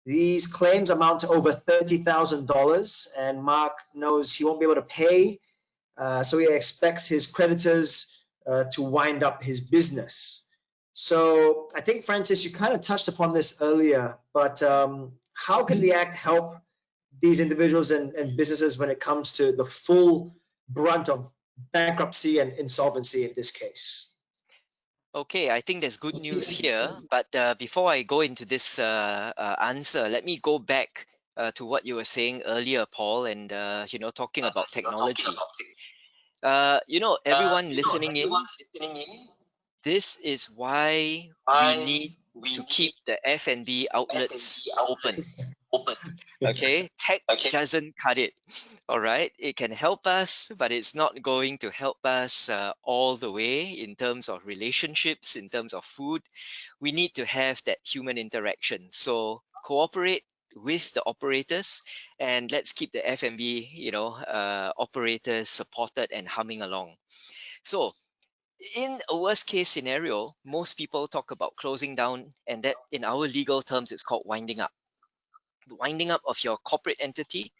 These claims amount to over $30,000, and Mark knows he won't be able to pay, so he expects his creditors to wind up his business. So I think, Francis, you kind of touched upon this earlier, but how can the Act help these individuals and businesses when it comes to the full brunt of bankruptcy and insolvency in this case? Okay, I think there's good news here. But before I go into this answer, let me go back to what you were saying earlier, Paul, and talking about technology. Everyone listening in, this is why we need to keep the F&B outlets open. Okay, tech doesn't cut it. All right, it can help us, but it's not going to help us all the way in terms of relationships, in terms of food. We need to have that human interaction. So cooperate with the operators, and let's keep the F&B, operators supported and humming along. So in a worst case scenario, most people talk about closing down, and that in our legal terms, it's called winding up. Winding up of your corporate entity,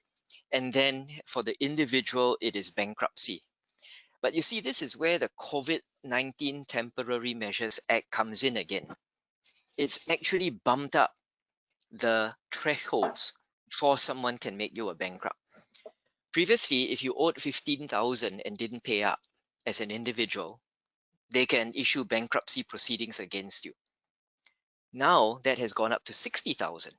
and then for the individual, it is bankruptcy. But you see, this is where the COVID-19 Temporary Measures Act comes in again. It's actually bumped up the thresholds before someone can make you a bankrupt. Previously, if you owed 15,000 and didn't pay up as an individual, they can issue bankruptcy proceedings against you. Now that has gone up to 60,000.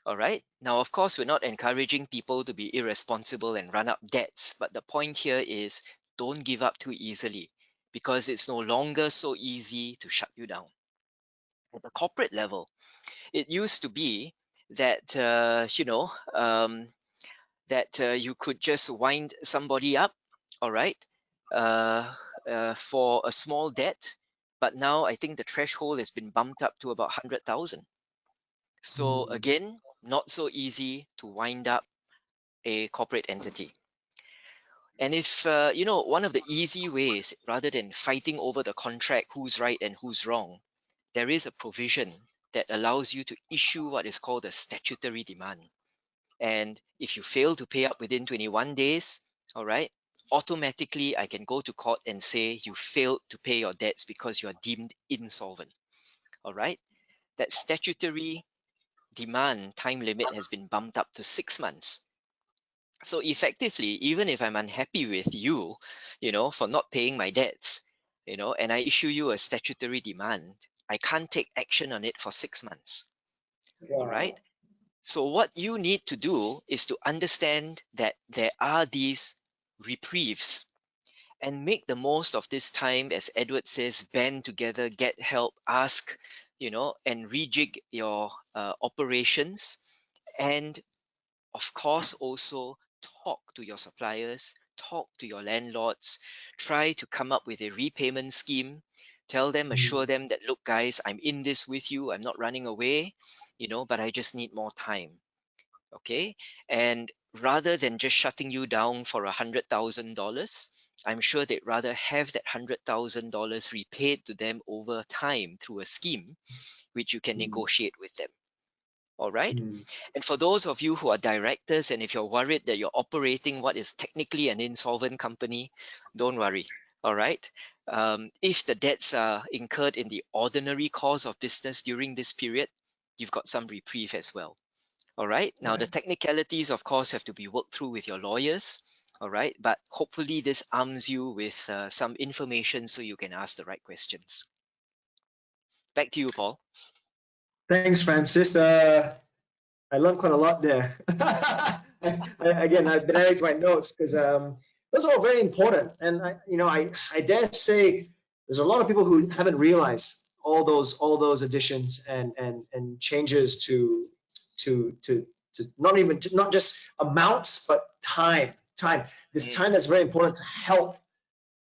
All right. Now, of course, we're not encouraging people to be irresponsible and run up debts. But the point here is don't give up too easily, because it's no longer so easy to shut you down. At the corporate level, it used to be that, you could just wind somebody up, all right, for a small debt. But now I think the threshold has been bumped up to about 100,000. So again, not so easy to wind up a corporate entity. And if, one of the easy ways, rather than fighting over the contract, who's right and who's wrong, there is a provision that allows you to issue what is called a statutory demand. And if you fail to pay up within 21 days, all right, automatically I can go to court and say you failed to pay your debts because you are deemed insolvent. All right. That statutory demand time limit has been bumped up to 6 months. So effectively, even if I'm unhappy with you, for not paying my debts, and I issue you a statutory demand, I can't take action on it for 6 months. All right. Wow. So what you need to do is to understand that there are these reprieves and make the most of this time. As Edward says, band together, get help, ask, and rejig your operations. And of course, also talk to your suppliers, talk to your landlords, try to come up with a repayment scheme. Tell them, assure them that, look, guys, I'm in this with you. I'm not running away, but I just need more time. Okay. And rather than just shutting you down for $100,000, I'm sure they'd rather have that $100,000 repaid to them over time through a scheme which you can negotiate with them. All right. And for those of you who are directors, and if you're worried that you're operating what is technically an insolvent company, don't worry. All right. If the debts are incurred in the ordinary course of business during this period, you've got some reprieve as well. All right. Now, the technicalities, of course, have to be worked through with your lawyers. All right. But hopefully, this arms you with some information so you can ask the right questions. Back to you, Paul. Thanks, Francis. I learned quite a lot there. Again, I've been adding to my notes because those are all very important. And I dare say there's a lot of people who haven't realized all those additions and changes to not just amounts but time. This time that's very important to help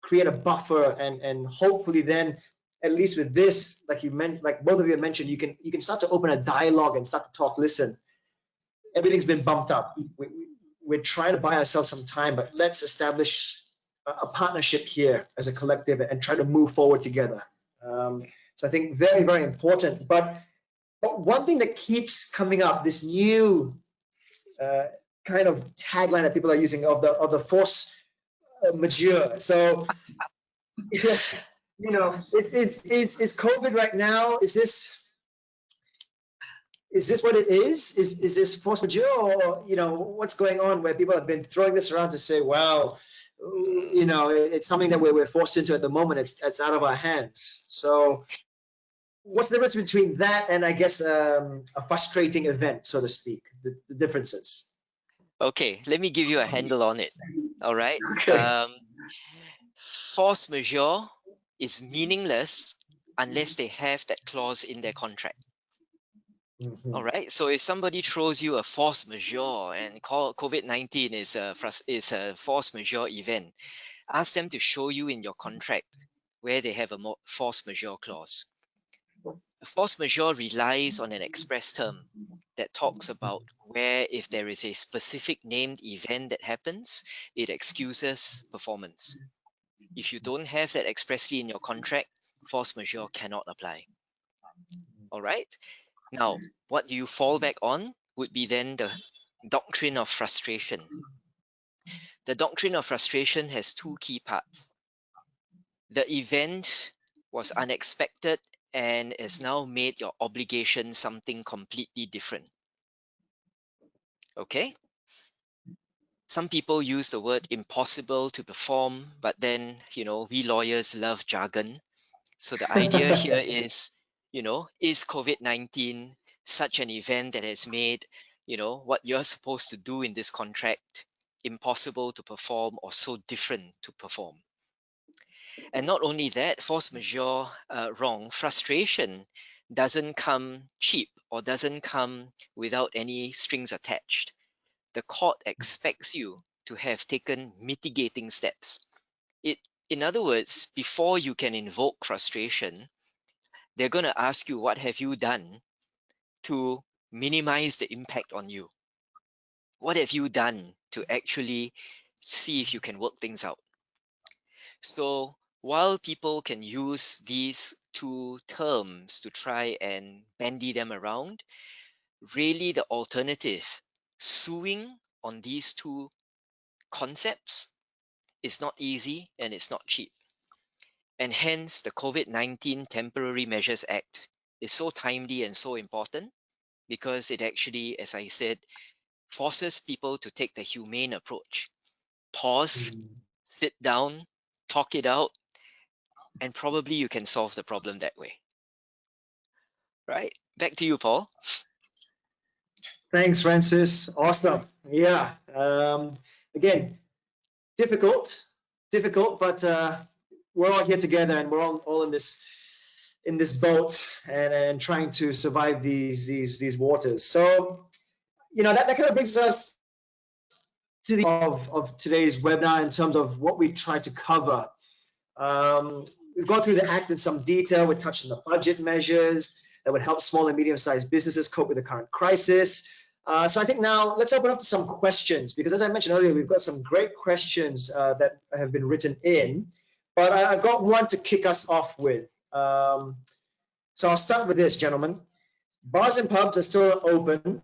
create a buffer and hopefully then at least with this, like both of you have mentioned, you can start to open a dialogue and start to talk. Listen, everything's been bumped up. We're trying to buy ourselves some time, but let's establish a partnership here as a collective and try to move forward together. So I think very, very important. But one thing that keeps coming up, this new kind of tagline that people are using of the force majeure. So, is COVID right now? Is this what it is? Is this force majeure, or what's going on where people have been throwing this around to say, well, it's something that we're forced into at the moment. It's out of our hands. So, what's the difference between that and I guess a frustrating event, so to speak? The differences. Okay, let me give you a handle on it. All right. Okay. Force majeure is meaningless unless they have that clause in their contract. All right. So if somebody throws you a force majeure and call COVID-19 is a force majeure event, ask them to show you in your contract where they have a force majeure clause. A force majeure relies on an express term that talks about where if there is a specific named event that happens, it excuses performance. If you don't have that expressly in your contract, force majeure cannot apply. All right. Now, what do you fall back on would be then the doctrine of frustration. The doctrine of frustration has two key parts. The event was unexpected and has now made your obligation something completely different. Okay? Some people use the word impossible to perform, but then, we lawyers love jargon. So the idea here is, is COVID-19 such an event that has made, what you're supposed to do in this contract impossible to perform or so different to perform? And not only that, force majeure, frustration doesn't come cheap or doesn't come without any strings attached. The court expects you to have taken mitigating steps. In other words, before you can invoke frustration, they're going to ask you, what have you done to minimize the impact on you? What have you done to actually see if you can work things out? So while people can use these two terms to try and bandy them around, really the alternative suing on these two concepts is not easy and it's not cheap. And hence, the COVID-19 Temporary Measures Act is so timely and so important because it actually, as I said, forces people to take the humane approach. Pause, sit down, talk it out, and probably you can solve the problem that way. Right? Back to you, Paul. Thanks, Francis. Awesome. Yeah. Again, difficult, but we're all here together, and we're all in this boat and trying to survive these waters. So, that kind of brings us to the of today's webinar in terms of what we try to cover. We've gone through the act in some detail. We touched on the budget measures that would help small and medium-sized businesses cope with the current crisis. So I think now let's open up to some questions, because as I mentioned earlier, we've got some great questions that have been written in. But I've got one to kick us off with. So I'll start with this, gentlemen. Bars and pubs are still open,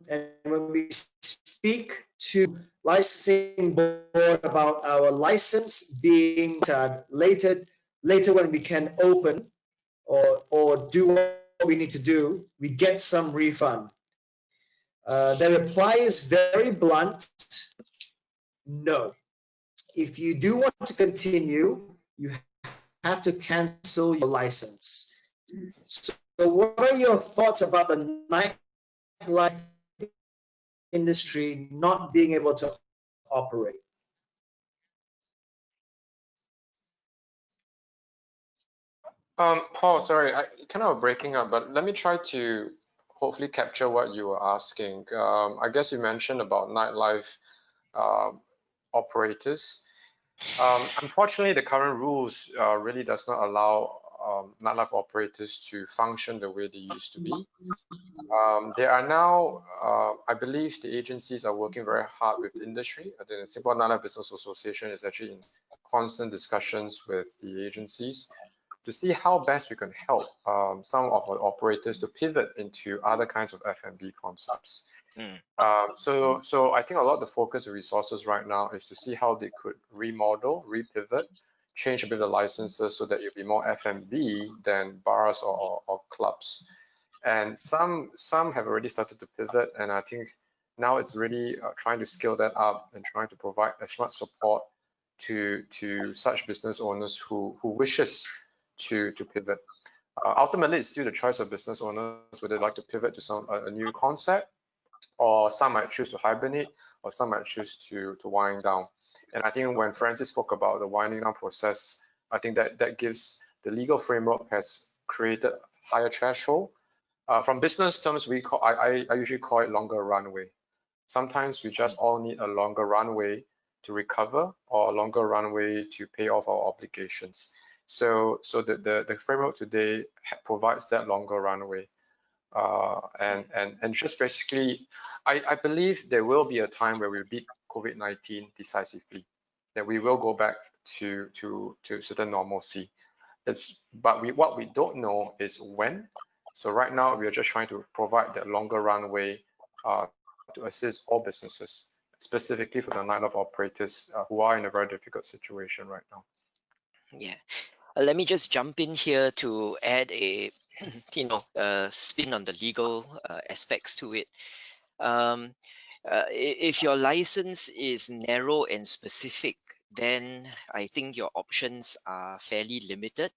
and when we speak to licensing board about our license being later when we can open or do what we need to do, we get some refund. The reply is very blunt: no. If you do want to continue, you have to cancel your license. So what are your thoughts about the nightlife industry not being able to operate? Paul, sorry, I kind of breaking up, but let me try to hopefully capture what you were asking. I guess you mentioned about nightlife operators. Unfortunately, the current rules really does not allow nightlife operators to function the way they used to be. There are now, I believe the agencies are working very hard with the industry. The Singapore Nightlife Business Association is actually in constant discussions with the agencies to see how best we can help some of our operators to pivot into other kinds of F&B concepts. So I think a lot of the focus and resources right now is to see how they could remodel, repivot, change a bit of the licenses so that it'll be more F&B than bars or clubs. And some have already started to pivot, and I think now it's really trying to scale that up and trying to provide as much support to such business owners who wishes to pivot. Ultimately, it's still the choice of business owners whether they like to pivot to a new concept, or some might choose to hibernate, or some might choose to wind down. And I think when Francis spoke about the winding down process, I think that gives the legal framework has created higher threshold. From business terms, I usually call it longer runway. Sometimes we just all need a longer runway to recover, or a longer runway to pay off our obligations. So the framework today provides that longer runway. And just basically, I believe there will be a time where we beat COVID-19 decisively, that we will go back to certain normalcy. But what we don't know is when. So right now, we are just trying to provide that longer runway to assist all businesses, specifically for the nightlife operators who are in a very difficult situation right now. Yeah. Let me just jump in here to add a spin on the legal aspects to it. If your license is narrow and specific, then I think your options are fairly limited,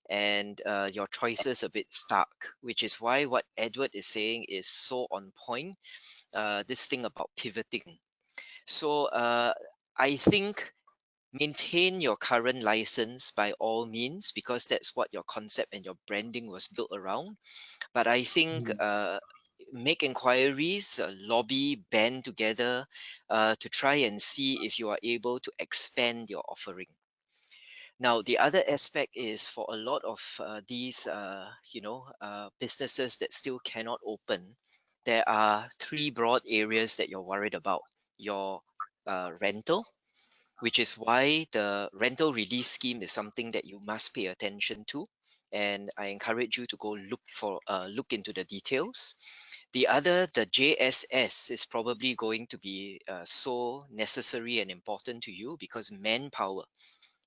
and your choices a bit stark, which is why what Edward is saying is so on point. This thing about pivoting. So I think maintain your current license by all means, because that's what your concept and your branding was built around. But I think make inquiries, lobby, band together to try and see if you are able to expand your offering. Now, the other aspect is for a lot of these, businesses that still cannot open, there are three broad areas that you're worried about. Your rental, which is why the rental relief scheme is something that you must pay attention to. And I encourage you to go look into the details. The other, the JSS, is probably going to be so necessary and important to you because manpower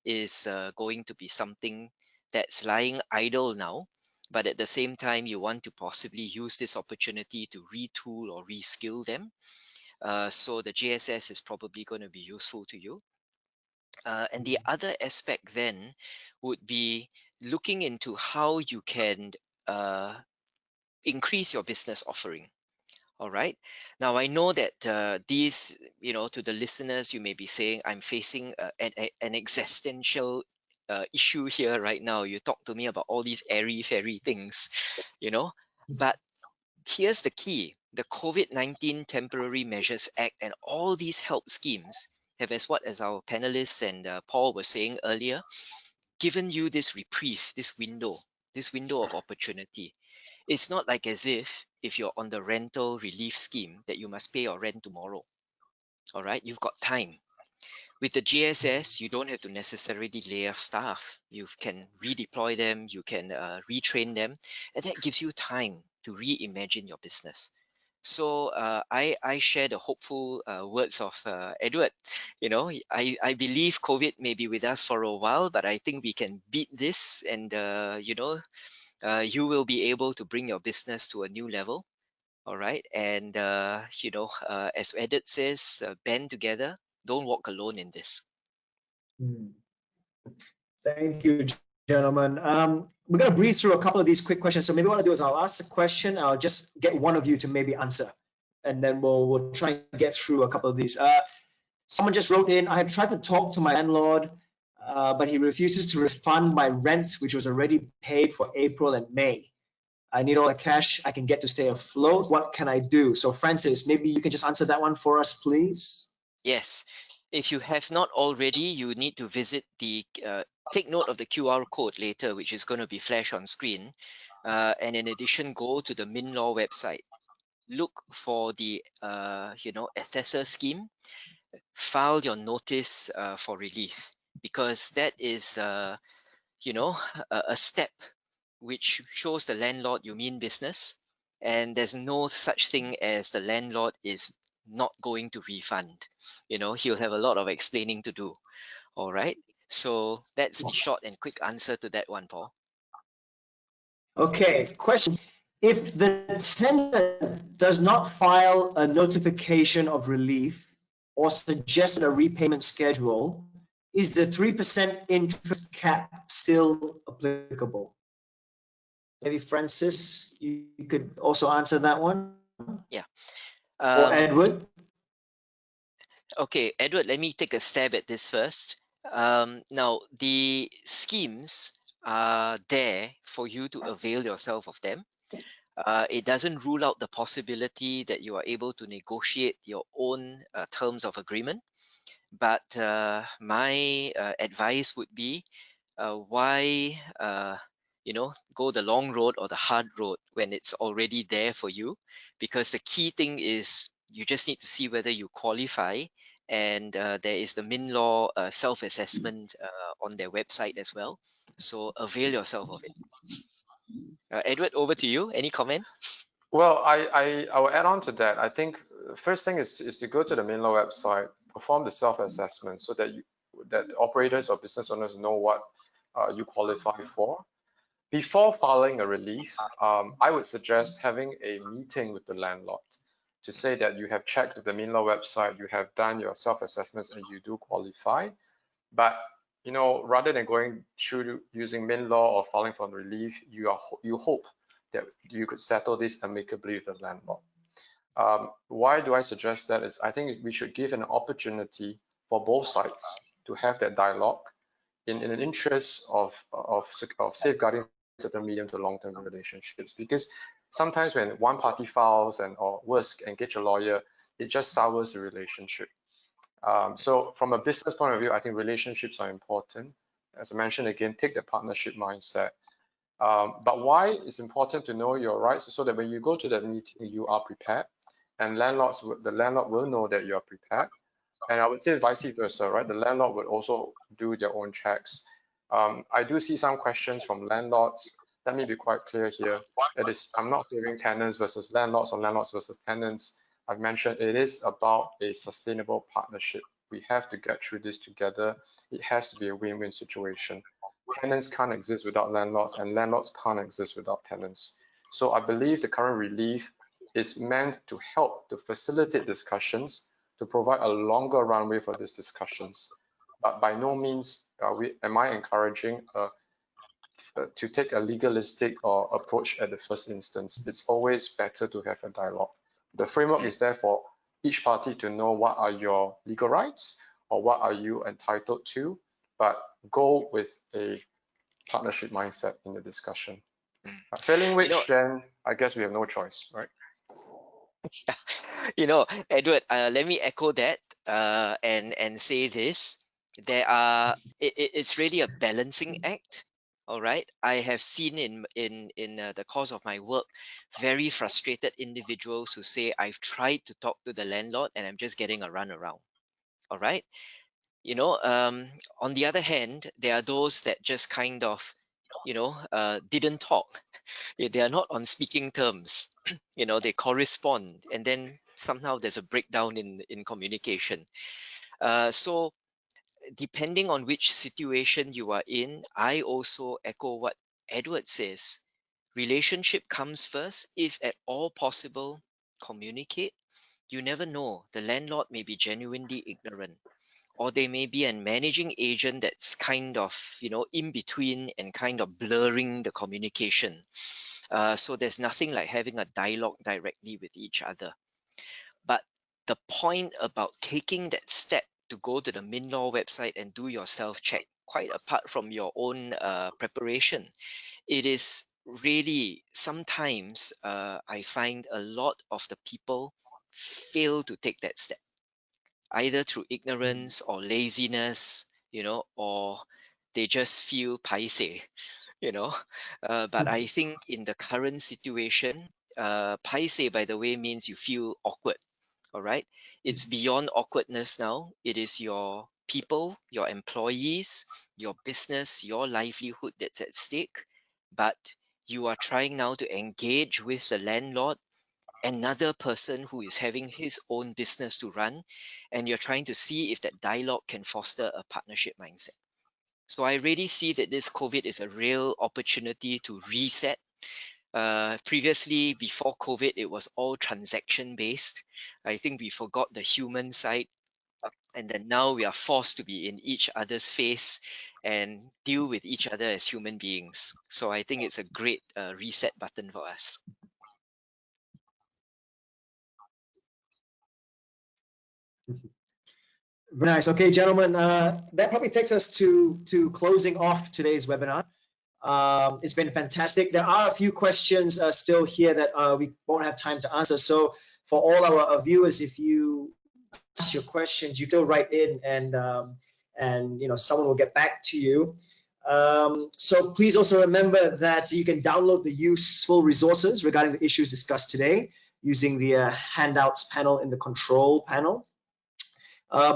is going to be something that's lying idle now. But at the same time, you want to possibly use this opportunity to retool or reskill them. So the JSS is probably going to be useful to you. And the other aspect then would be looking into how you can increase your business offering. All right. Now I know that these, to the listeners, you may be saying, I'm facing an existential issue here right now. You talk to me about all these airy fairy things, you know. But here's the key: the COVID-19 Temporary Measures Act and all these help schemes have, as our panelists and Paul was saying earlier, given you this reprieve, this window of opportunity. It's not like as if you're on the rental relief scheme that you must pay your rent tomorrow. All right, you've got time. With the GSS, you don't have to necessarily lay off staff. You can redeploy them, you can retrain them, and that gives you time to reimagine your business. So I share the hopeful words of Edward. I believe COVID may be with us for a while, but I think we can beat this, and you will be able to bring your business to a new level. All right, and as Edward says, band together, don't walk alone in this. Thank you, gentlemen. We're going to breeze through a couple of these quick questions. So maybe what I'll do is I'll ask a question. I'll just get one of you to maybe answer, and then we'll try and get through a couple of these. Someone just wrote in, I have tried to talk to my landlord, but he refuses to refund my rent, which was already paid for April and May. I need all the cash I can get to stay afloat. What can I do? So Francis, maybe you can just answer that one for us, please. Yes, if you have not already, you need to visit take note of the QR code later, which is going to be flashed on screen. And in addition, go to the MinLaw website. Look for the assessor scheme. File your notice for relief, because that is a step which shows the landlord you mean business, and there's no such thing as the landlord is not going to refund. He'll have a lot of explaining to do. All right, so that's the short and quick answer to that one, Paul. Okay, question. If the tenant does not file a notification of relief or suggested a repayment schedule, is the 3% interest cap still applicable? Maybe Francis, you could also answer that one. Yeah. Or Edward. Okay, Edward, let me take a stab at this first. Now, the schemes are there for you to avail yourself of them. It doesn't rule out the possibility that you are able to negotiate your own terms of agreement. But my advice would be, why go the long road or the hard road when it's already there for you? Because the key thing is you just need to see whether you qualify, and there is the MinLaw self-assessment on their website as well. So avail yourself of it. Edward, over to you. Any comment? Well, I will add on to that. I think first thing is to go to the MinLaw website, perform the self-assessment so that that operators or business owners know what you qualify for. Before filing a relief, I would suggest having a meeting with the landlord to say that you have checked the MinLaw website, you have done your self-assessments, and you do qualify. But rather than going through using MinLaw or filing for relief, you hope that you could settle this amicably with the landlord. Why do I suggest that? Is I think we should give an opportunity for both sides to have that dialogue in an interest of safeguarding certain medium to long-term relationships. Because sometimes when one party files or worse, engage a lawyer, it just sours the relationship. So from a business point of view, I think relationships are important. As I mentioned again, take the partnership mindset. But why it's important to know your rights so that when you go to that meeting, you are prepared, and the landlord will know that you are prepared. And I would say vice versa, right? The landlord would also do their own checks. I do see some questions from landlords let me be quite clear here. I'm not hearing tenants versus landlords or landlords versus tenants. I've mentioned it is about a sustainable partnership. We have to get through this together. It has to be a win-win situation. Tenants can't exist without landlords, and landlords can't exist without tenants. So I believe the current relief is meant to help to facilitate discussions, to provide a longer runway for these discussions. But by no means am I encouraging to take a legalistic or approach at the first instance. It's always better to have a dialogue. The framework is there for each party to know what are your legal rights or what are you entitled to, but go with a partnership mindset in the discussion. Failing which, then I guess we have no choice, right? Edward, let me echo that and say this. It's really a balancing act. All right. I have seen in the course of my work very frustrated individuals who say, I've tried to talk to the landlord and I'm just getting a runaround. All right. On the other hand, there are those that just kind of, didn't talk. They are not on speaking terms. They correspond, and then somehow there's a breakdown in communication. So depending on which situation you are in, I also echo what Edward says. Relationship comes first. If at all possible, communicate. You never know. The landlord may be genuinely ignorant, or they may be a managing agent that's kind of in between and kind of blurring the communication. So there's nothing like having a dialogue directly with each other. But the point about taking that step to go to the MinLaw website and do your self check, quite apart from your own preparation, it is really sometimes I find a lot of the people fail to take that step, either through ignorance or laziness, or they just feel paiseh, you know. But I think in the current situation, paiseh, by the way, means you feel awkward. All right. It's beyond awkwardness now. It is your people, your employees, your business, your livelihood that's at stake. But you are trying now to engage with the landlord, another person who is having his own business to run, and you're trying to see if that dialogue can foster a partnership mindset. So I really see that this COVID is a real opportunity to reset. Previously, before COVID, it was all transaction based. I think we forgot the human side, and then now we are forced to be in each other's face and deal with each other as human beings. So I think it's a great reset button for us. Very nice. Okay, gentlemen, that probably takes us to closing off today's webinar. It's been fantastic. There are a few questions still here that we won't have time to answer. So for all our viewers, if you ask your questions, you still write in, and someone will get back to you. So please also remember that you can download the useful resources regarding the issues discussed today using the handouts panel in the control panel.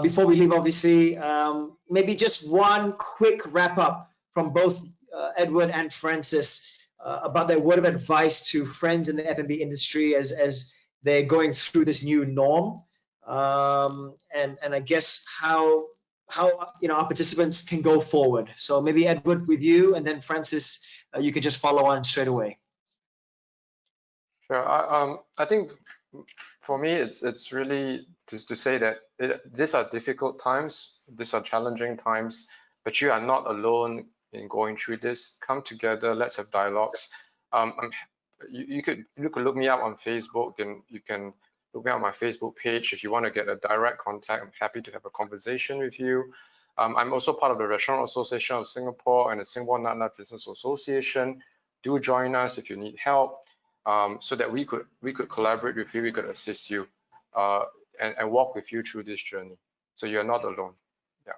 Before we leave, obviously, maybe just one quick wrap up from both Edward and Francis about their word of advice to friends in the F&B industry as they're going through this new norm, and I guess how our participants can go forward. So maybe Edward with you, and then Francis, you can just follow on straight away. Sure. I think for me, it's really to say that these are difficult times, these are challenging times, but you are not alone in going through this. Come together, let's have dialogues. You could look me up on Facebook, and you can look me up on my Facebook page if you want to get a direct contact. I'm happy to have a conversation with you. I'm also part of the Restaurant Association of Singapore and the Singapore Nightlife Business Association. Do join us if you need help. So that we could collaborate with you, we could assist you, and walk with you through this journey. So you're not alone. Yeah.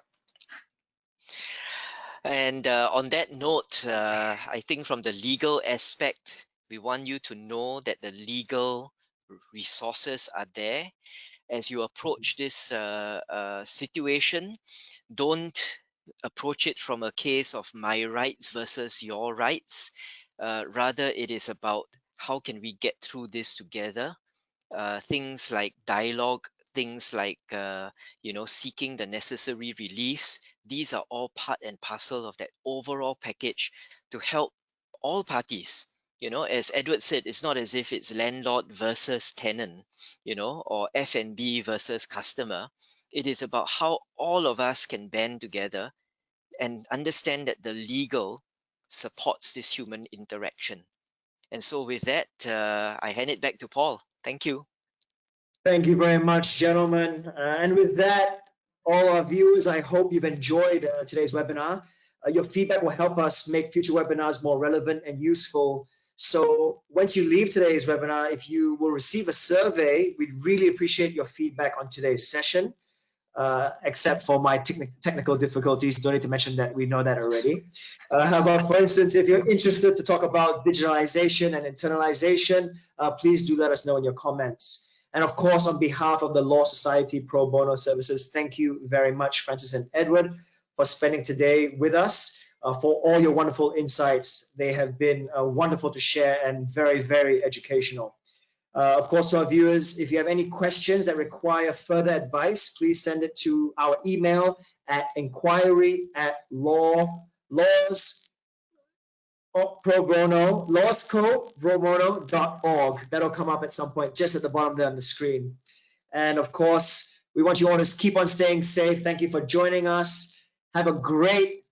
And on that note, I think from the legal aspect, we want you to know that the legal resources are there. As you approach this situation, don't approach it from a case of my rights versus your rights. Rather, it is about how can we get through this together. Things like dialogue, things like seeking the necessary reliefs. These are all part and parcel of that overall package to help all parties. As Edward said, it's not as if it's landlord versus tenant, or F&B versus customer. It is about how all of us can band together and understand that the legal supports this human interaction. And so with that, I hand it back to Paul. Thank you. Thank you very much, gentlemen. And with that, all our viewers, I hope you've enjoyed today's webinar. Your feedback will help us make future webinars more relevant and useful. So once you leave today's webinar, if you will receive a survey, we'd really appreciate your feedback on today's session. Except for my technical difficulties, don't need to mention that, we know that already. But for instance, if you're interested to talk about digitalization and internalization, please do let us know in your comments. And of course, on behalf of the Law Society Pro Bono Services, thank you very much, Francis and Edward, for spending today with us, for all your wonderful insights. They have been wonderful to share and very, very educational. Of course, to our viewers, if you have any questions that require further advice, please send it to our email at lawscoprobono.org. That'll come up at some point just at the bottom there on the screen. And of course, we want you all to keep on staying safe. Thank you for joining us. Have a great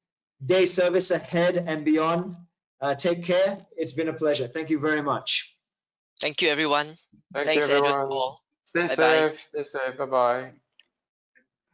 day service ahead and beyond. Take care. It's been a pleasure. Thank you very much. Thank you, everyone. Thank Thanks, you, everyone. Edward, Paul. Stay Bye-bye. safe. Stay safe. Bye-bye.